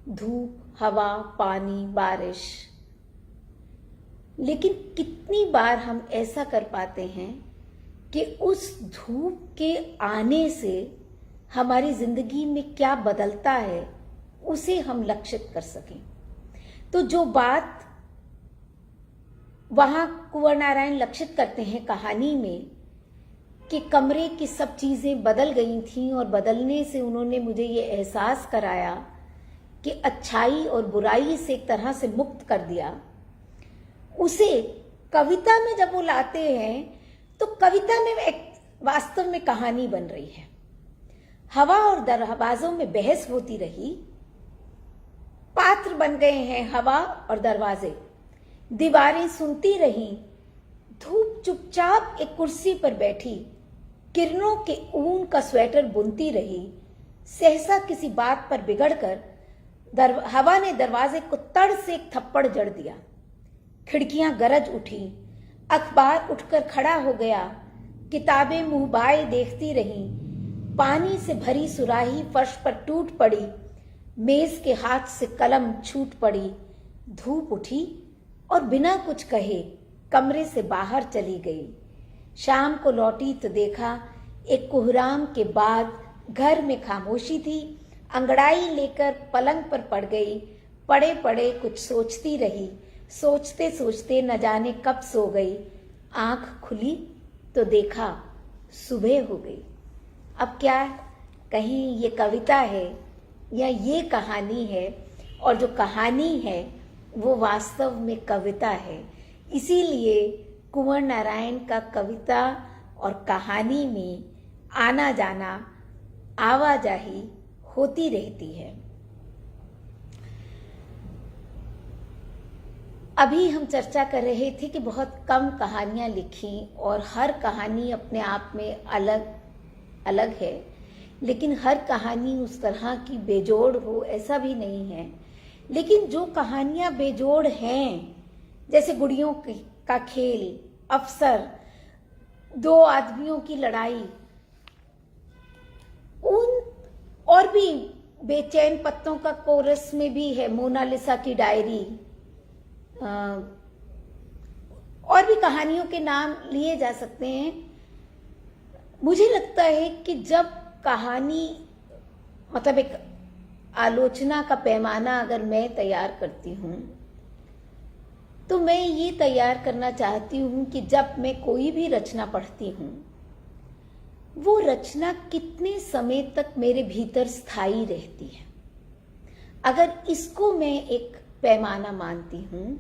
धूप, हवा, पानी, बारिश। लेकिन कितनी बार हम ऐसा कर पाते हैं कि उस धूप के आने से हमारी जिंदगी में क्या बदलता है उसे हम लक्षित कर सकें। तो जो बात वहां कुंवर नारायण लक्षित करते हैं कहानी में कि कमरे की सब चीजें बदल गई थीं और बदलने से उन्होंने मुझे ये एहसास कराया कि अच्छाई और बुराई से एक तरह से मुक्त कर दिया, उसे कविता में जब वो लाते हैं तो कविता में एक वास्तव में कहानी बन रही है। हवा और दरवाजों में बहस होती रही, पात्र बन गए हैं हवा और दरवाजे। दीवारें सुनती रहीं, धूप चुपचाप एक कुर्सी पर बैठी, किरणों के ऊन का स्वेटर बुनती रही। सहसा किसी बात पर बिगड़कर हवा ने दरवाजे को तड़ से एक थप्पड़ जड़ दिया। खिड़कियां गरज उठी, अखबार उठकर खड़ा हो गया, किताबें मुंह बाए देखती रहीं। पानी से भरी सुराही फर्श पर टूट पड़ी, मेज के हाथ से कलम छूट पड़ी। धूप उठी और बिना कुछ कहे कमरे से बाहर चली गई। शाम को लौटी तो देखा एक कोहराम के बाद घर में खामोशी थी। अंगड़ाई लेकर पलंग पर पड़ गई, पड़े पड़े कुछ सोचती रही। सोचते सोचते न जाने कब सो गई। आंख खुली तो देखा सुबह हो गई। अब क्या कहीं ये कविता है या ये कहानी है, और जो कहानी है वो वास्तव में कविता है। इसीलिए कुंवर नारायण का कविता और कहानी में आना जाना, आवाजाही होती रहती है। अभी हम चर्चा कर रहे थे कि बहुत कम कहानियां लिखी और हर कहानी अपने आप में अलग अलग है, लेकिन हर कहानी उस तरह की बेजोड़ हो ऐसा भी नहीं है। लेकिन जो कहानियां बेजोड़ हैं, जैसे गुड़ियों का खेल, अफसर, दो आदमियों की लड़ाई, उन और भी बेचैन पत्तों का कोरस में भी है, मोनालिसा की डायरी, और भी कहानियों के नाम लिए जा सकते हैं। मुझे लगता है कि जब कहानी मतलब एक आलोचना का पैमाना अगर मैं तैयार करती हूँ तो मैं ये तैयार करना चाहती हूँ कि जब मैं कोई भी रचना पढ़ती हूँ वो रचना कितने समय तक मेरे भीतर स्थायी रहती है। अगर इसको मैं एक पैमाना मानती हूँ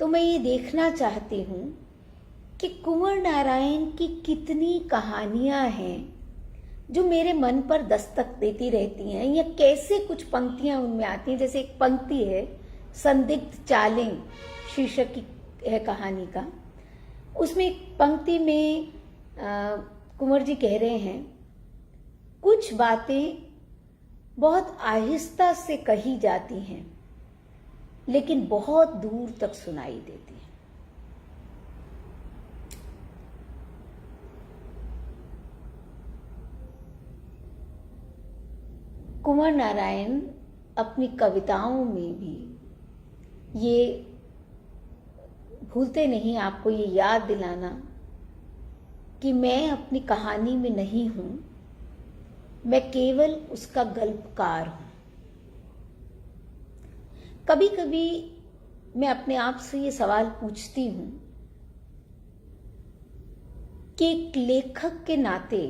तो मैं ये देखना चाहती हूँ कि कुंवर नारायण की कितनी कहानियाँ हैं जो मेरे मन पर दस्तक देती रहती हैं, या कैसे कुछ पंक्तियाँ उनमें आती हैं। जैसे एक पंक्ति है, संदिग्ध चालें शीर्षक की है कहानी का, उसमें एक पंक्ति में कुंवर जी कह रहे हैं, कुछ बातें बहुत आहिस्ता से कही जाती हैं लेकिन बहुत दूर तक सुनाई देती हैं। कुंवर नारायण अपनी कविताओं में भी ये भूलते नहीं आपको ये याद दिलाना कि मैं अपनी कहानी में नहीं हूं, मैं केवल उसका गल्पकार हूं। कभी कभी मैं अपने आप से ये सवाल पूछती हूं कि एक लेखक के नाते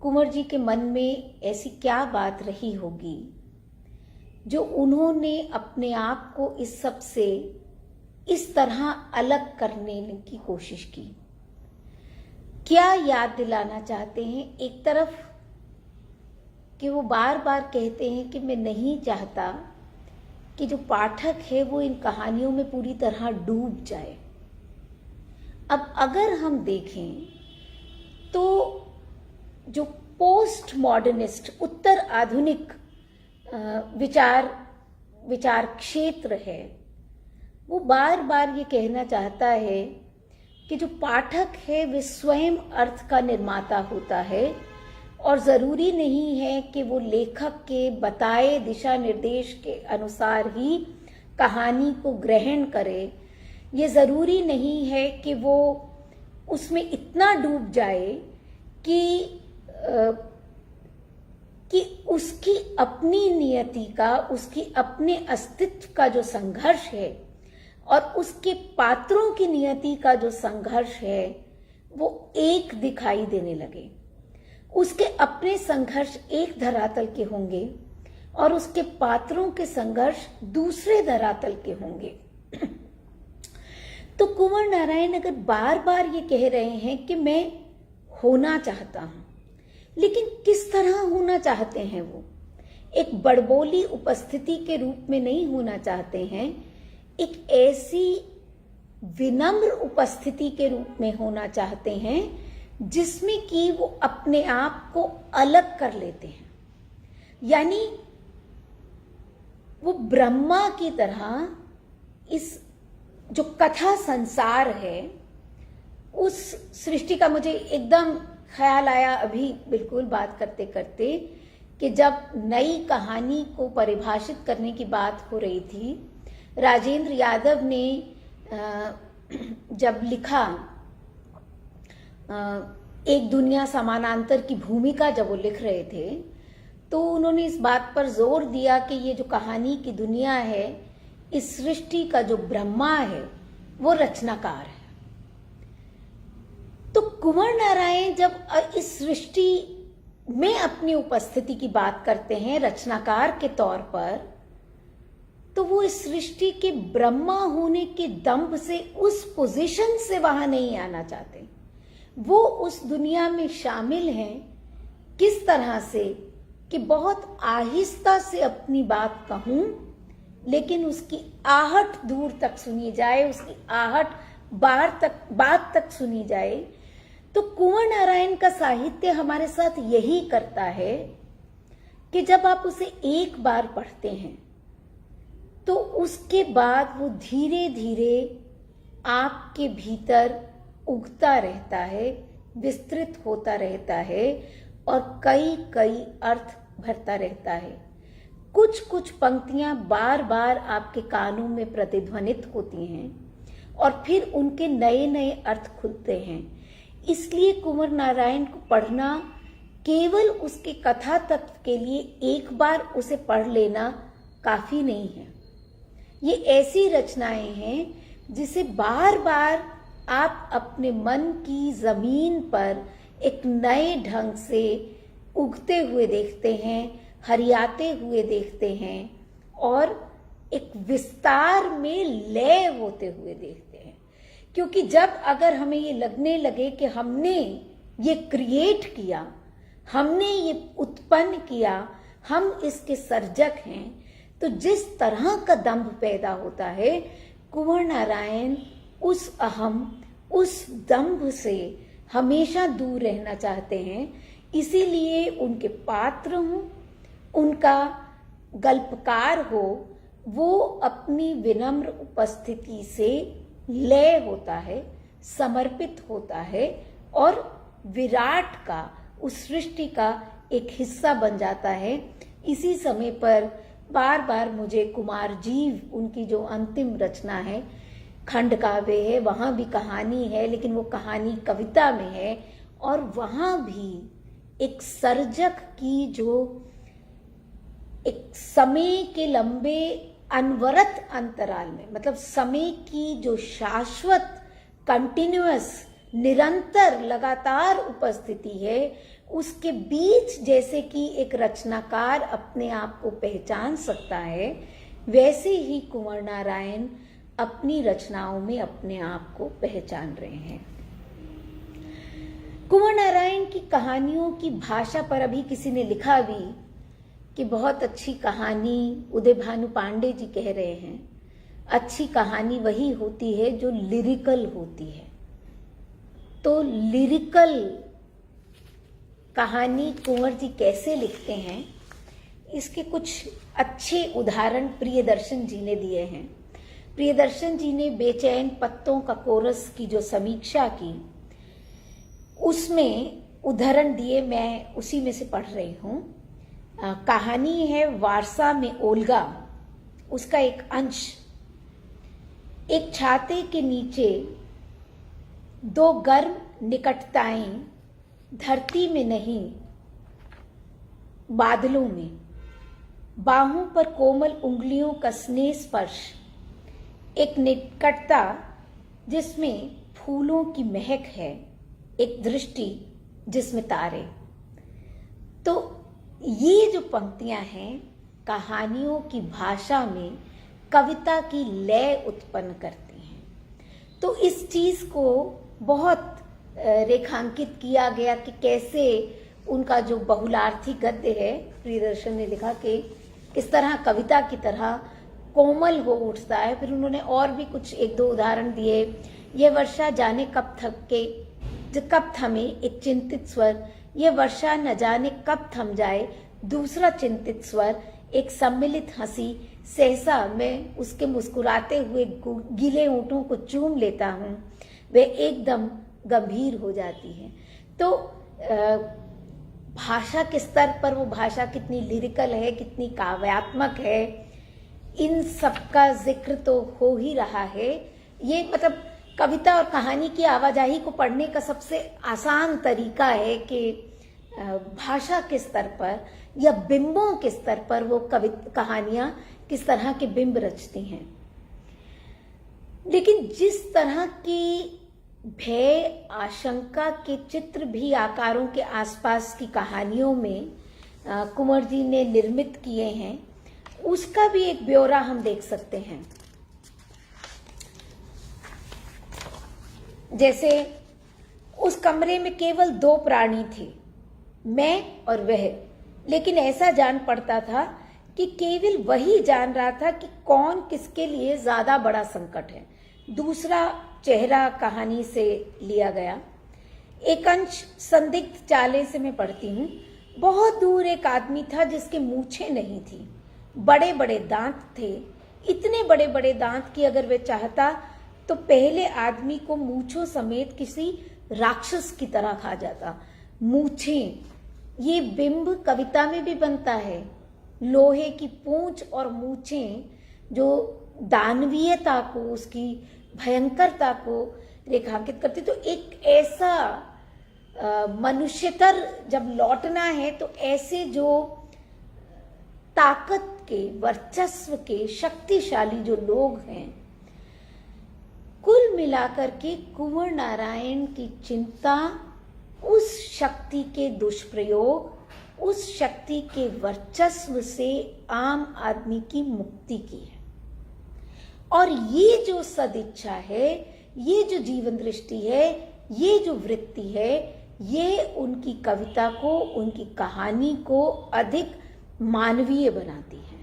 कुंवर जी के मन में ऐसी क्या बात रही होगी जो उन्होंने अपने आप को इस सब से इस तरह अलग करने की कोशिश की। क्या याद दिलाना चाहते हैं? एक तरफ कि वो बार बार कहते हैं कि मैं नहीं चाहता कि जो पाठक है वो इन कहानियों में पूरी तरह डूब जाए। अब अगर हम देखें तो जो पोस्ट मॉडर्निस्ट उत्तर आधुनिक विचार क्षेत्र है वो बार बार ये कहना चाहता है कि जो पाठक है वे स्वयं अर्थ का निर्माता होता है और जरूरी नहीं है कि वो लेखक के बताए दिशा निर्देश के अनुसार ही कहानी को ग्रहण करे। ये जरूरी नहीं है कि वो उसमें इतना डूब जाए कि उसकी अपनी नियति का, उसकी अपने अस्तित्व का जो संघर्ष है और उसके पात्रों की नियति का जो संघर्ष है वो एक दिखाई देने लगे। उसके अपने संघर्ष एक धरातल के होंगे और उसके पात्रों के संघर्ष दूसरे धरातल के होंगे। तो कुंवर नारायण अगर बार बार ये कह रहे हैं कि मैं होना चाहता हूं, लेकिन किस तरह होना चाहते हैं? वो एक बड़बोली उपस्थिति के रूप में नहीं होना चाहते हैं, एक ऐसी विनम्र उपस्थिति के रूप में होना चाहते हैं जिसमें कि वो अपने आप को अलग कर लेते हैं। यानी वो ब्रह्मा की तरह इस जो कथा संसार है उस सृष्टि का, मुझे एकदम ख्याल आया अभी बिल्कुल बात करते करते कि जब नई कहानी को परिभाषित करने की बात हो रही थी, राजेंद्र यादव ने जब लिखा एक दुनिया समानांतर की भूमिका, जब वो लिख रहे थे तो उन्होंने इस बात पर जोर दिया कि ये जो कहानी की दुनिया है, इस सृष्टि का जो ब्रह्मा है वो रचनाकार है। तो कुंवर नारायण जब इस सृष्टि में अपनी उपस्थिति की बात करते हैं रचनाकार के तौर पर, तो वो इस सृष्टि के ब्रह्मा होने के दंभ से, उस पोजीशन से वहां नहीं आना चाहते। वो उस दुनिया में शामिल हैं किस तरह से कि बहुत आहिस्ता से अपनी बात कहूं लेकिन उसकी आहट दूर तक सुनी जाए, उसकी आहट बात तक सुनी जाए। तो कुंवर नारायण का साहित्य हमारे साथ यही करता है कि जब आप उसे एक बार पढ़ते हैं तो उसके बाद वो धीरे धीरे आपके भीतर उगता रहता है, विस्तृत होता रहता है और कई कई अर्थ भरता रहता है। कुछ कुछ पंक्तियां बार बार आपके कानों में प्रतिध्वनित होती हैं और फिर उनके नए नए अर्थ खुलते हैं। इसलिए कुंवर नारायण को पढ़ना केवल उसके कथा तत्व के लिए एक बार उसे पढ़ लेना काफी नहीं है। ये ऐसी रचनाएं हैं जिसे बार बार आप अपने मन की जमीन पर एक नए ढंग से उगते हुए देखते हैं, हरियाते हुए देखते हैं और एक विस्तार में लय होते हुए देखते हैं। क्योंकि जब अगर हमें ये लगने लगे कि हमने ये क्रिएट किया, हमने ये उत्पन्न किया, हम इसके सर्जक हैं, तो जिस तरह का दंभ पैदा होता है, कुंवर नारायण उस अहम, उस दंभ से हमेशा दूर रहना चाहते हैं। इसीलिए उनके पात्र हों, उनका गल्पकार हो, वो अपनी विनम्र उपस्थिति से लय होता है, समर्पित होता है और विराट का, उस सृष्टि का एक हिस्सा बन जाता है। इसी समय पर बार बार मुझे कुमार जीव, उनकी जो अंतिम रचना है, खंड काव्य है, वहां भी कहानी है, लेकिन वो कहानी कविता में है और वहां भी एक सर्जक की जो एक समय के लंबे अनवरत अंतराल में, मतलब समय की जो शाश्वत, कंटिन्यूअस, निरंतर, लगातार उपस्थिति है, उसके बीच जैसे कि एक रचनाकार अपने आप को पहचान सकता है, वैसे ही कुंवर नारायण अपनी रचनाओं में अपने आप को पहचान रहे हैं। कुंवर नारायण की कहानियों की भाषा पर अभी किसी ने लिखा भी कि बहुत अच्छी कहानी, उदय भानु पांडे जी कह रहे हैं, अच्छी कहानी वही होती है जो लिरिकल होती है। तो लिरिकल कहानी कुंवर जी कैसे लिखते हैं, इसके कुछ अच्छे उदाहरण प्रियदर्शन जी ने दिए हैं। प्रियदर्शन जी ने बेचैन पत्तों का कोरस की जो समीक्षा की, उसमें उदाहरण दिए, मैं उसी में से पढ़ रही हूँ। कहानी है वारसा में ओल्गा, उसका एक अंश। एक छाते के नीचे दो गर्म निकटताएं, धरती में नहीं बादलों में, बाहों पर कोमल उंगलियों का स्नेह स्पर्श, एक निकटता जिसमें फूलों की महक है, एक दृष्टि जिसमें तारे। तो ये जो पंक्तियां हैं कहानियों की भाषा में कविता की लय उत्पन्न करती हैं। तो इस चीज को बहुत रेखांकित किया गया कि कैसे उनका जो बहुलार्थी गद्य है, प्रियदर्शन ने लिखा कि किस तरह कविता की तरह कोमल हो उठता है। फिर उन्होंने और भी कुछ एक दो उदाहरण दिए। ये वर्षा जाने कब कब थमे एक चिंतित स्वर, ये वर्षा न जाने कब थम जाए दूसरा चिंतित स्वर, एक सम्मिलित हंसी, सहसा मैं उसके मुस्कुराते हुए गीले होंठों को चूम लेता हूँ, वे एकदम गंभीर हो जाती है। तो भाषा के स्तर पर वो भाषा कितनी लिरिकल है, कितनी काव्यात्मक है, इन सबका जिक्र तो हो ही रहा है। ये मतलब कविता और कहानी की आवाजाही को पढ़ने का सबसे आसान तरीका है कि भाषा के स्तर पर या बिंबों के स्तर पर वो कहानियां किस तरह के बिंब रचती हैं। लेकिन जिस तरह की भय, आशंका के चित्र भी आकारों के आसपास की कहानियों में कुंवर जी ने निर्मित किए हैं, उसका भी एक ब्यौरा हम देख सकते हैं। जैसे उस कमरे में केवल दो प्राणी थे, मैं और वह, लेकिन ऐसा जान पड़ता था कि केवल वही जान रहा था कि कौन किसके लिए ज्यादा बड़ा संकट है। दूसरा चेहरा कहानी से लिया गया। एक अंश संदिग्ध चाले से मैं पढ़ती हूँ। बहुत दूर एक आदमी था जिसके मूछें नहीं थी, बड़े बड़े दांत थे, इतने बड़े बड़े दांत कि अगर वह चाहता तो पहले आदमी को मूछों समेत किसी राक्षस की तरह खा जाता। मूछें, ये बिंब कविता में भी बनता है। लोहे की पूंछ और मूछें जो दानवीयता को, उसकी भयंकरता को रेखांकित करती। तो एक ऐसा मनुष्यतर जब लौटना है तो ऐसे जो ताकत के, वर्चस्व के शक्तिशाली जो लोग हैं, कुल मिलाकर के कुंवर नारायण की चिंता उस शक्ति के दुष्प्रयोग, उस शक्ति के वर्चस्व से आम आदमी की मुक्ति की है। और ये जो सदिच्छा है, ये जो जीवन दृष्टि है, ये जो वृत्ति है, ये उनकी कविता को, उनकी कहानी को अधिक मानवीय बनाती है।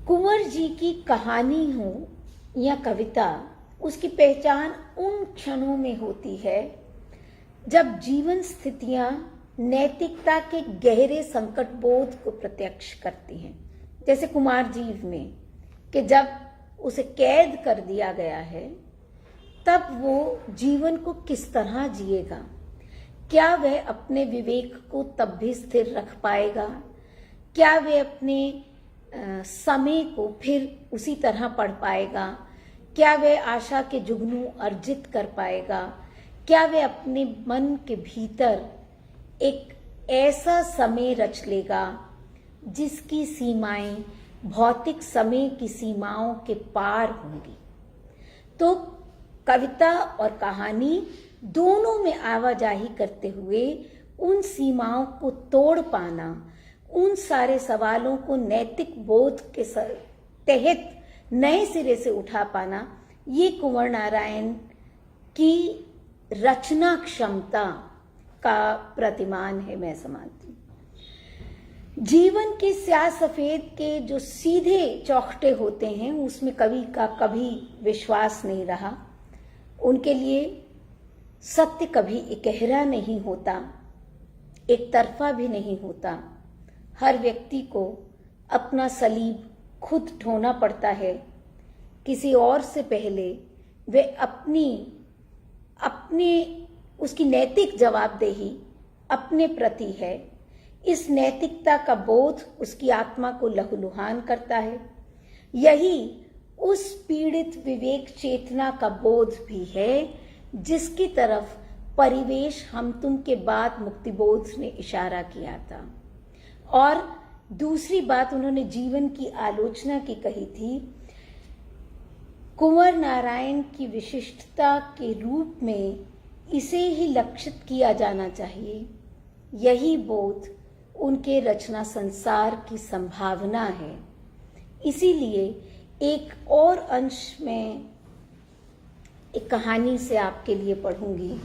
कुंवर जी की कहानी हो या कविता, उसकी पहचान उन क्षणों में होती है जब जीवन स्थितियां नैतिकता के गहरे संकट बोध को प्रत्यक्ष करती हैं। जैसे कुमार जीव में कि जब उसे कैद कर दिया गया है, तब वो जीवन को किस तरह जिएगा? क्या वह अपने विवेक को तब भी स्थिर रख पाएगा? क्या वह अपने समय को फिर उसी तरह पढ़ पाएगा? क्या वह आशा के जुगनू अर्जित कर पाएगा? क्या वह अपने मन के भीतर एक ऐसा समय रच लेगा जिसकी सीमाएं भौतिक समय की सीमाओं के पार होंगी? तो कविता और कहानी दोनों में आवाजाही करते हुए उन सीमाओं को तोड़ पाना, उन सारे सवालों को नैतिक बोध के तहत नए सिरे से उठा पाना, ये कुंवर नारायण की रचना क्षमता का प्रतिमान है, मैं समझती हूँ। जीवन के स्याह सफेद के जो सीधे चौखटे होते हैं, उसमें कवि का कभी विश्वास नहीं रहा। उनके लिए सत्य कभी इकहरा नहीं होता, एक तरफा भी नहीं होता। हर व्यक्ति को अपना सलीब खुद ढोना पड़ता है। किसी और से पहले वे अपने उसकी नैतिक जवाबदेही अपने प्रति है। इस नैतिकता का बोध उसकी आत्मा को लहूलुहान करता है। यही उस पीड़ित विवेक चेतना का बोध भी है जिसकी तरफ परिवेश हम तुम के बाद मुक्तिबोध ने इशारा किया था। और दूसरी बात उन्होंने जीवन की आलोचना की कही थी। कुंवर नारायण की विशिष्टता के रूप में इसे ही लक्षित किया जाना चाहिए। यही बोध उनके रचना संसार की संभावना है। इसीलिए एक और अंश में एक कहानी से आपके लिए पढ़ूंगी।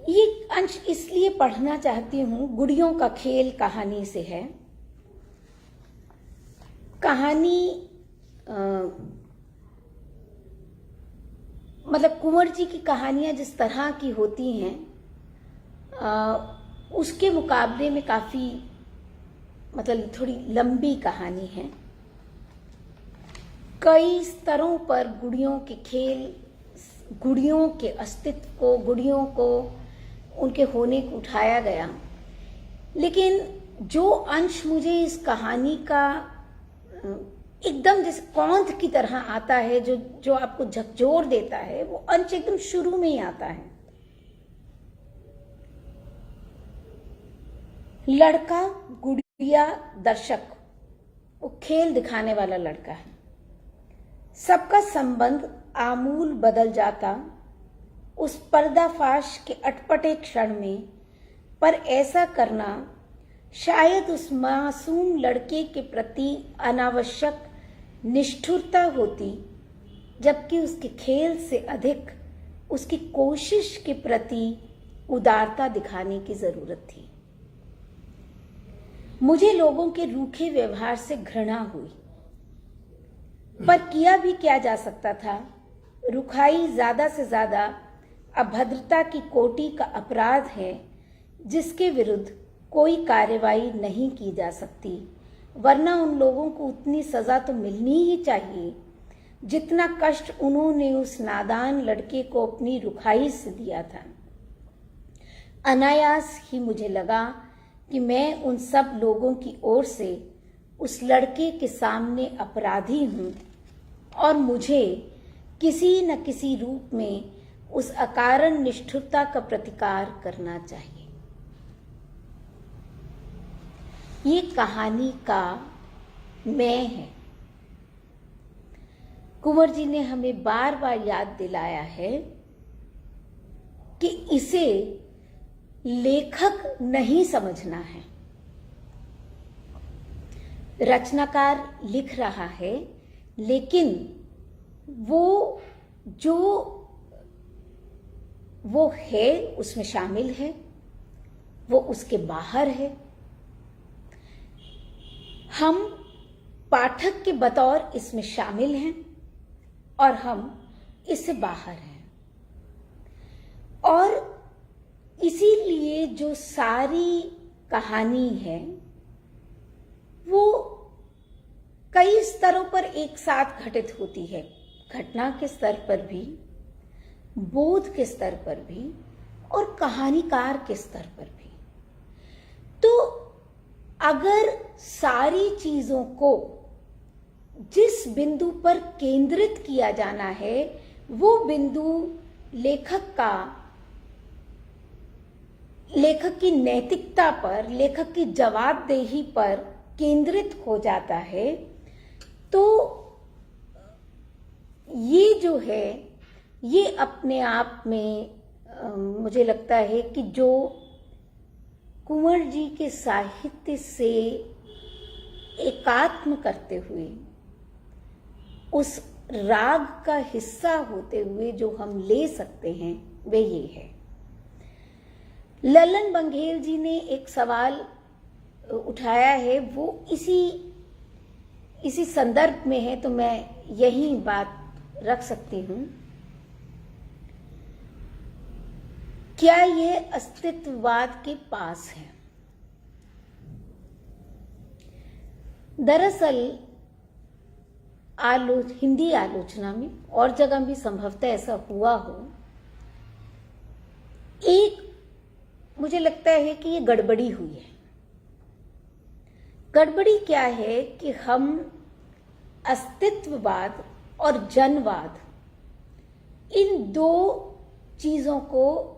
ये अंश इसलिए पढ़ना चाहती हूं, गुड़ियों का खेल कहानी से है। कहानी मतलब कुंवर जी की कहानियां जिस तरह की होती हैं, उसके मुकाबले में काफी मतलब थोड़ी लंबी कहानी है। कई स्तरों पर गुड़ियों के खेल, गुड़ियों के अस्तित्व को, गुड़ियों को उनके होने को उठाया गया। लेकिन जो अंश मुझे इस कहानी का एकदम जैसे कौंध की तरह आता है, जो आपको झकझोर देता है, वो अंश एकदम शुरू में ही आता है। लड़का, गुड़िया, दर्शक, वो खेल दिखाने वाला लड़का है। सबका संबंध आमूल बदल जाता उस पर्दाफाश के अटपटे क्षण में, पर ऐसा करना शायद उस मासूम लड़के के प्रति अनावश्यक निष्ठुरता होती जबकि उसके खेल से अधिक उसकी कोशिश के प्रति उदारता दिखाने की जरूरत थी। मुझे लोगों के रूखे व्यवहार से घृणा हुई, पर किया भी क्या जा सकता था। रुखाई ज्यादा से ज्यादा अभद्रता की कोटि का अपराध है जिसके विरुद्ध कोई कार्रवाई नहीं की जा सकती, वरना उन लोगों को उतनी सजा तो मिलनी ही चाहिए जितना कष्ट उन्होंने उस नादान लड़के को अपनी रुखाई से दिया था। अनायास ही मुझे लगा कि मैं उन सब लोगों की ओर से उस लड़के के सामने अपराधी हूं और मुझे किसी न किसी रूप में उस अकारण निष्ठुरता का प्रतिकार करना चाहिए। ये कहानी का मैं है। कुंवर जी ने हमें बार बार याद दिलाया है कि इसे लेखक नहीं समझना है। रचनाकार लिख रहा है, लेकिन वो है उसमें शामिल है, वो उसके बाहर है। हम पाठक के बतौर इसमें शामिल हैं और हम इससे बाहर हैं, और इसीलिए जो सारी कहानी है वो कई स्तरों पर एक साथ घटित होती है। घटना के स्तर पर भी, बोध के स्तर पर भी और कहानीकार के स्तर पर भी। तो अगर सारी चीजों को जिस बिंदु पर केंद्रित किया जाना है वो बिंदु लेखक की नैतिकता पर, लेखक की जवाबदेही पर केंद्रित हो जाता है, तो ये जो है ये अपने आप में मुझे लगता है कि जो कुंवर जी के साहित्य से एकात्म करते हुए, उस राग का हिस्सा होते हुए जो हम ले सकते हैं वे ये है। लल्लन बंघेल जी ने एक सवाल उठाया है, वो इसी संदर्भ में है, तो मैं यही बात रख सकती हूं। क्या यह अस्तित्ववाद के पास है? दरअसल हिंदी आलोचना में और जगह भी संभवतः ऐसा हुआ हो, एक मुझे लगता है कि ये गड़बड़ी हुई है। गड़बड़ी क्या है कि हम अस्तित्ववाद और जनवाद, इन दो चीजों को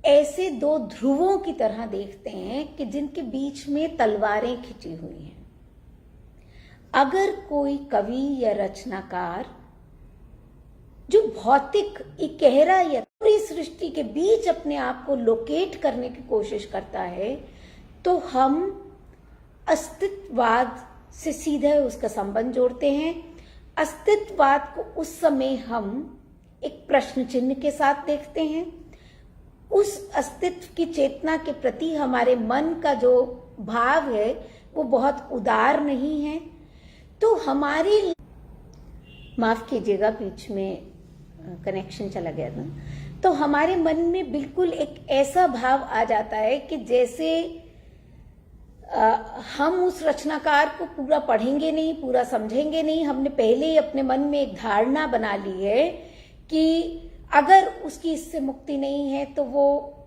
ऐसे दो ध्रुवों की तरह देखते हैं कि जिनके बीच में तलवारें खिंची हुई हैं। अगर कोई कवि या रचनाकार जो भौतिक इकहरा या पूरी सृष्टि के बीच अपने आप को लोकेट करने की कोशिश करता है, तो हम अस्तित्ववाद से सीधे उसका संबंध जोड़ते हैं। अस्तित्ववाद को उस समय हम एक प्रश्न चिन्ह के साथ देखते हैं। उस अस्तित्व की चेतना के प्रति हमारे मन का जो भाव है वो बहुत उदार नहीं है। तो हमारे, माफ कीजिएगा बीच में कनेक्शन चला गया था, तो हमारे मन में बिल्कुल एक ऐसा भाव आ जाता है कि जैसे हम उस रचनाकार को पूरा पढ़ेंगे नहीं, पूरा समझेंगे नहीं। हमने पहले ही अपने मन में एक धारणा बना ली है कि अगर उसकी इससे मुक्ति नहीं है तो वो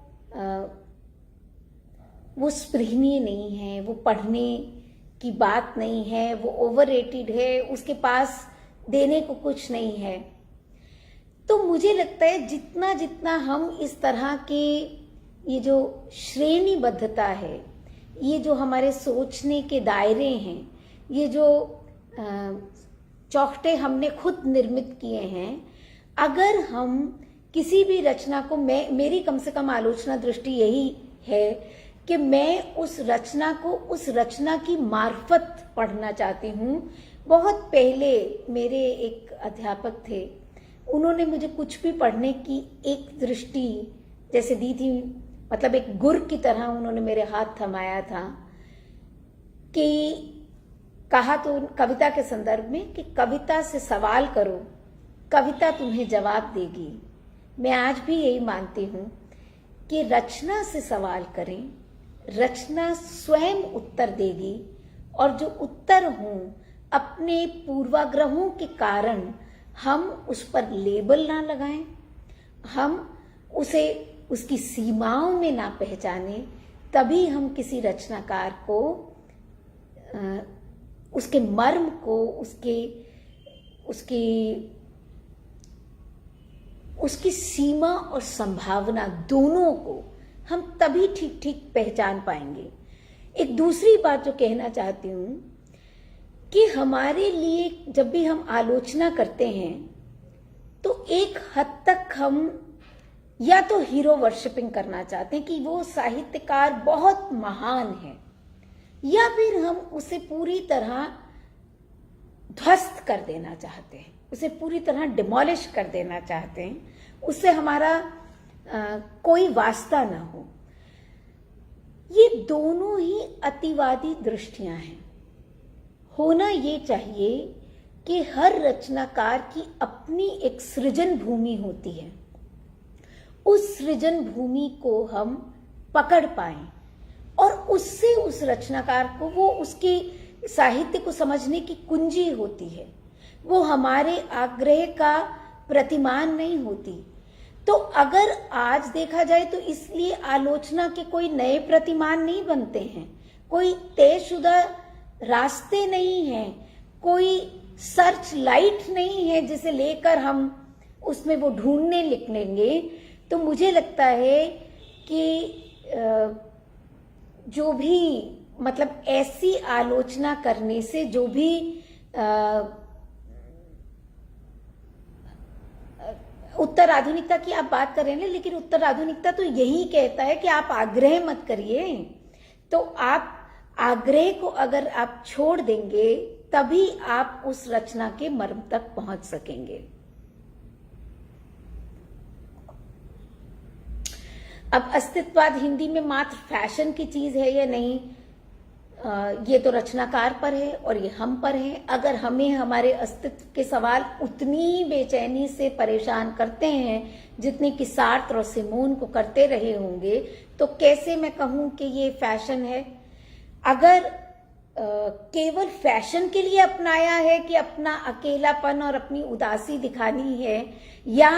स्पृहणीय नहीं है, वो पढ़ने की बात नहीं है, वो ओवररेटेड है, उसके पास देने को कुछ नहीं है। तो मुझे लगता है जितना जितना हम इस तरह के ये जो श्रेणीबद्धता है, ये जो हमारे सोचने के दायरे हैं, ये जो चौखटे हमने खुद निर्मित किए हैं, अगर हम किसी भी रचना को, मेरी कम से कम आलोचना दृष्टि यही है कि मैं उस रचना को उस रचना की मार्फत पढ़ना चाहती हूँ, बहुत पहले मेरे एक अध्यापक थे, उन्होंने मुझे कुछ भी पढ़ने की एक दृष्टि जैसे दी थी, मतलब एक गुर की तरह उन्होंने मेरे हाथ थमाया था कि कहा तो कविता के संदर्भ में कि कविता से सवाल करो, कविता तुम्हें जवाब देगी। मैं आज भी यही मानती हूँ कि रचना से सवाल करें, रचना स्वयं उत्तर देगी, और जो उत्तर हों अपने पूर्वाग्रहों के कारण हम उस पर लेबल ना लगाएं, हम उसे उसकी सीमाओं में ना पहचाने, तभी हम किसी रचनाकार को उसके मर्म को, उसकी सीमा और संभावना दोनों को हम तभी ठीक ठीक पहचान पाएंगे। एक दूसरी बात जो कहना चाहती हूं कि हमारे लिए जब भी हम आलोचना करते हैं तो एक हद तक हम या तो हीरो वर्शिपिंग करना चाहते हैं कि वो साहित्यकार बहुत महान है, या फिर हम उसे पूरी तरह ध्वस्त कर देना चाहते हैं, उसे पूरी तरह डिमोलिश कर देना चाहते हैं, उससे हमारा कोई वास्ता ना हो। ये दोनों ही अतिवादी दृष्टियां हैं। होना ये चाहिए कि हर रचनाकार की अपनी एक सृजन भूमि होती है, उस सृजन भूमि को हम पकड़ पाएं और उससे उस रचनाकार को, वो उसकी साहित्य को समझने की कुंजी होती है, वो हमारे आग्रह का प्रतिमान नहीं होती। तो अगर आज देखा जाए तो इसलिए आलोचना के कोई नए प्रतिमान नहीं बनते हैं, कोई तयशुदा रास्ते नहीं हैं, कोई सर्च लाइट नहीं है जिसे लेकर हम उसमें वो ढूंढने निकलेंगे। तो मुझे लगता है कि जो भी, मतलब ऐसी आलोचना करने से जो भी उत्तर आधुनिकता की आप बात कर रहे हैं, लेकिन उत्तर आधुनिकता तो यही कहता है कि आप आग्रह मत करिए। तो आप आग्रह को अगर आप छोड़ देंगे तभी आप उस रचना के मर्म तक पहुंच सकेंगे। अब अस्तित्ववाद हिंदी में मात्र फैशन की चीज है या नहीं, ये तो रचनाकार पर है और ये हम पर है। अगर हमें हमारे अस्तित्व के सवाल उतनी बेचैनी से परेशान करते हैं जितने कि सार्त्र और सिमोन को करते रहे होंगे, तो कैसे मैं कहूं कि ये फैशन है। अगर केवल फैशन के लिए अपनाया है कि अपना अकेलापन और अपनी उदासी दिखानी है, या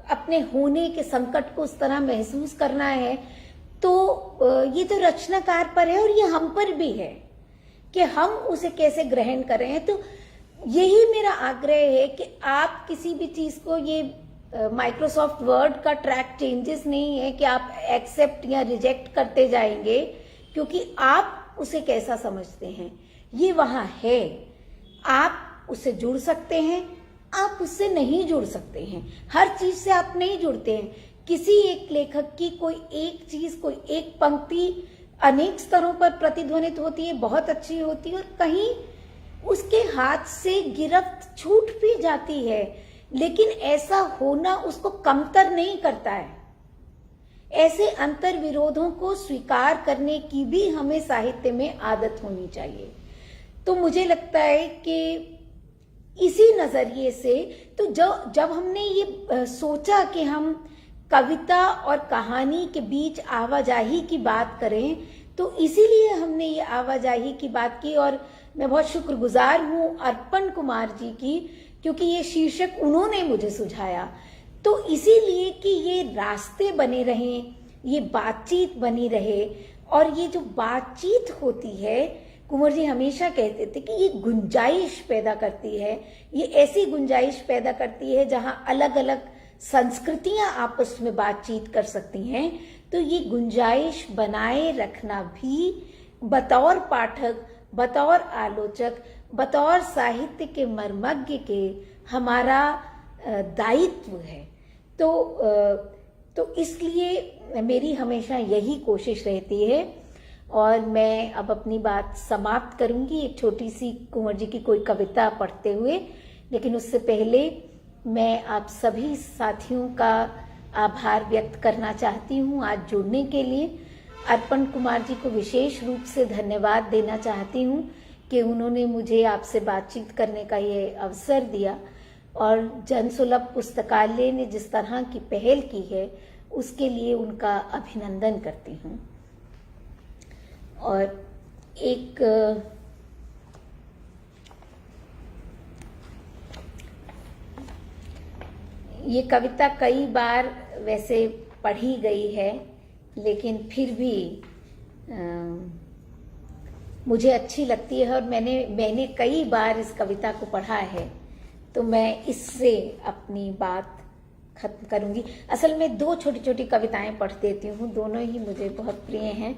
अपने होने के संकट को उस तरह महसूस करना है, तो ये तो रचनाकार पर है और ये हम पर भी है कि हम उसे कैसे ग्रहण करें। तो यही मेरा आग्रह है कि आप किसी भी चीज को, ये माइक्रोसॉफ्ट वर्ड का ट्रैक चेंजेस नहीं है कि आप एक्सेप्ट या रिजेक्ट करते जाएंगे, क्योंकि आप उसे कैसा समझते हैं ये वहां है। आप उससे जुड़ सकते हैं, आप उससे नहीं जुड़ सकते हैं, हर चीज से आप नहीं जुड़ते हैं। किसी एक लेखक की कोई एक चीज, कोई एक पंक्ति अनेक स्तरों पर प्रतिध्वनित होती है, बहुत अच्छी होती है, और कहीं उसके हाथ से गिरफ्त छूट भी जाती है, लेकिन ऐसा होना उसको कमतर नहीं करता है। ऐसे अंतर विरोधों को स्वीकार करने की भी हमें साहित्य में आदत होनी चाहिए। तो मुझे लगता है कि इसी नजरिए से, तो जब हमने ये सोचा कि हम कविता और कहानी के बीच आवाजाही की बात करें, तो इसीलिए हमने ये आवाजाही की बात की। और मैं बहुत शुक्रगुजार हूं अर्पण कुमार जी की, क्योंकि ये शीर्षक उन्होंने मुझे सुझाया। तो इसीलिए कि ये रास्ते बने रहें, ये बातचीत बनी रहे, और ये जो बातचीत होती है, कुंवर जी हमेशा कहते थे कि ये गुंजाइश पैदा करती है, ये ऐसी गुंजाइश पैदा करती है जहां अलग अलग संस्कृतियां आपस में बातचीत कर सकती हैं। तो ये गुंजाइश बनाए रखना भी बतौर पाठक, बतौर आलोचक, बतौर साहित्य के मर्मज्ञ के हमारा दायित्व है। तो इसलिए मेरी हमेशा यही कोशिश रहती है। और मैं अब अपनी बात समाप्त करूंगी एक छोटी सी कुंवर जी की कोई कविता पढ़ते हुए। लेकिन उससे पहले मैं आप सभी साथियों का आभार व्यक्त करना चाहती हूँ आज जुड़ने के लिए। अर्पण कुमार जी को विशेष रूप से धन्यवाद देना चाहती हूँ कि उन्होंने मुझे आपसे बातचीत करने का ये अवसर दिया, और जनसुलभ पुस्तकालय ने जिस तरह की पहल की है उसके लिए उनका अभिनंदन करती हूँ। और एक ये कविता कई बार वैसे पढ़ी गई है, लेकिन फिर भी मुझे अच्छी लगती है और मैंने कई बार इस कविता को पढ़ा है, तो मैं इससे अपनी बात खत्म करूंगी। असल में दो छोटी छोटी कविताएं पढ़ देती हूँ, दोनों ही मुझे बहुत प्रिय हैं।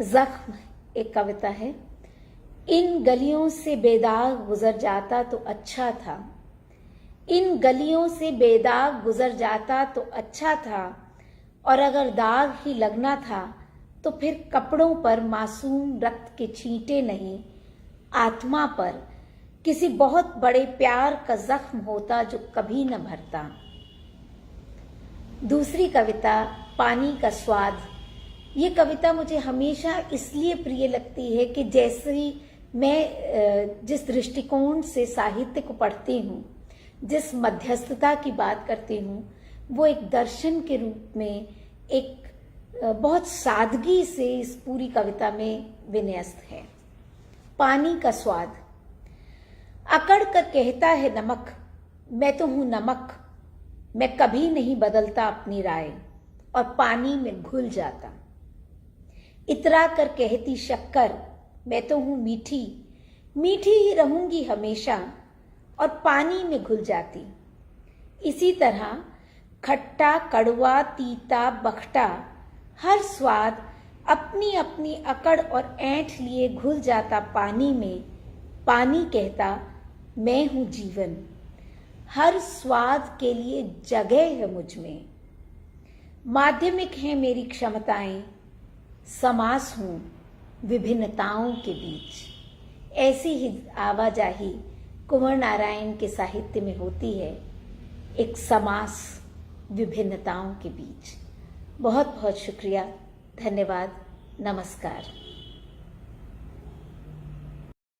जख्म एक कविता है। इन गलियों से बेदाग गुजर जाता तो अच्छा था, इन गलियों से बेदाग गुजर जाता तो अच्छा था, और अगर दाग ही लगना था तो फिर कपड़ों पर मासूम रक्त के छींटे नहीं, आत्मा पर किसी बहुत बड़े प्यार का जख्म होता जो कभी न भरता। दूसरी कविता पानी का स्वाद। ये कविता मुझे हमेशा इसलिए प्रिय लगती है कि जैसे ही मैं जिस दृष्टिकोण से साहित्य को पढ़ती हूँ, जिस मध्यस्थता की बात करती हूँ, वो एक दर्शन के रूप में एक बहुत सादगी से इस पूरी कविता में विन्यस्त है। पानी का स्वाद। अकड़ कर कहता है नमक, मैं तो हूं नमक, मैं कभी नहीं बदलता अपनी राय और पानी में घुल जाता। इतरा कर कहती शक्कर, मैं तो हूं मीठी, मीठी ही रहूंगी हमेशा और पानी में घुल जाती। इसी तरह खट्टा, कड़वा, तीता, बखटा, हर स्वाद अपनी अपनी अकड़ और ऐंठ लिए घुल जाता पानी में। पानी कहता मैं हूं जीवन, हर स्वाद के लिए जगह है मुझ में। माध्यमिक हैं मेरी क्षमताएं, समास हूं विभिन्नताओं के बीच। ऐसी ही आवाजाही कुंवर नारायण के साहित्य में होती है, एक समास विभिन्नताओं के बीच। बहुत बहुत शुक्रिया, धन्यवाद, नमस्कार।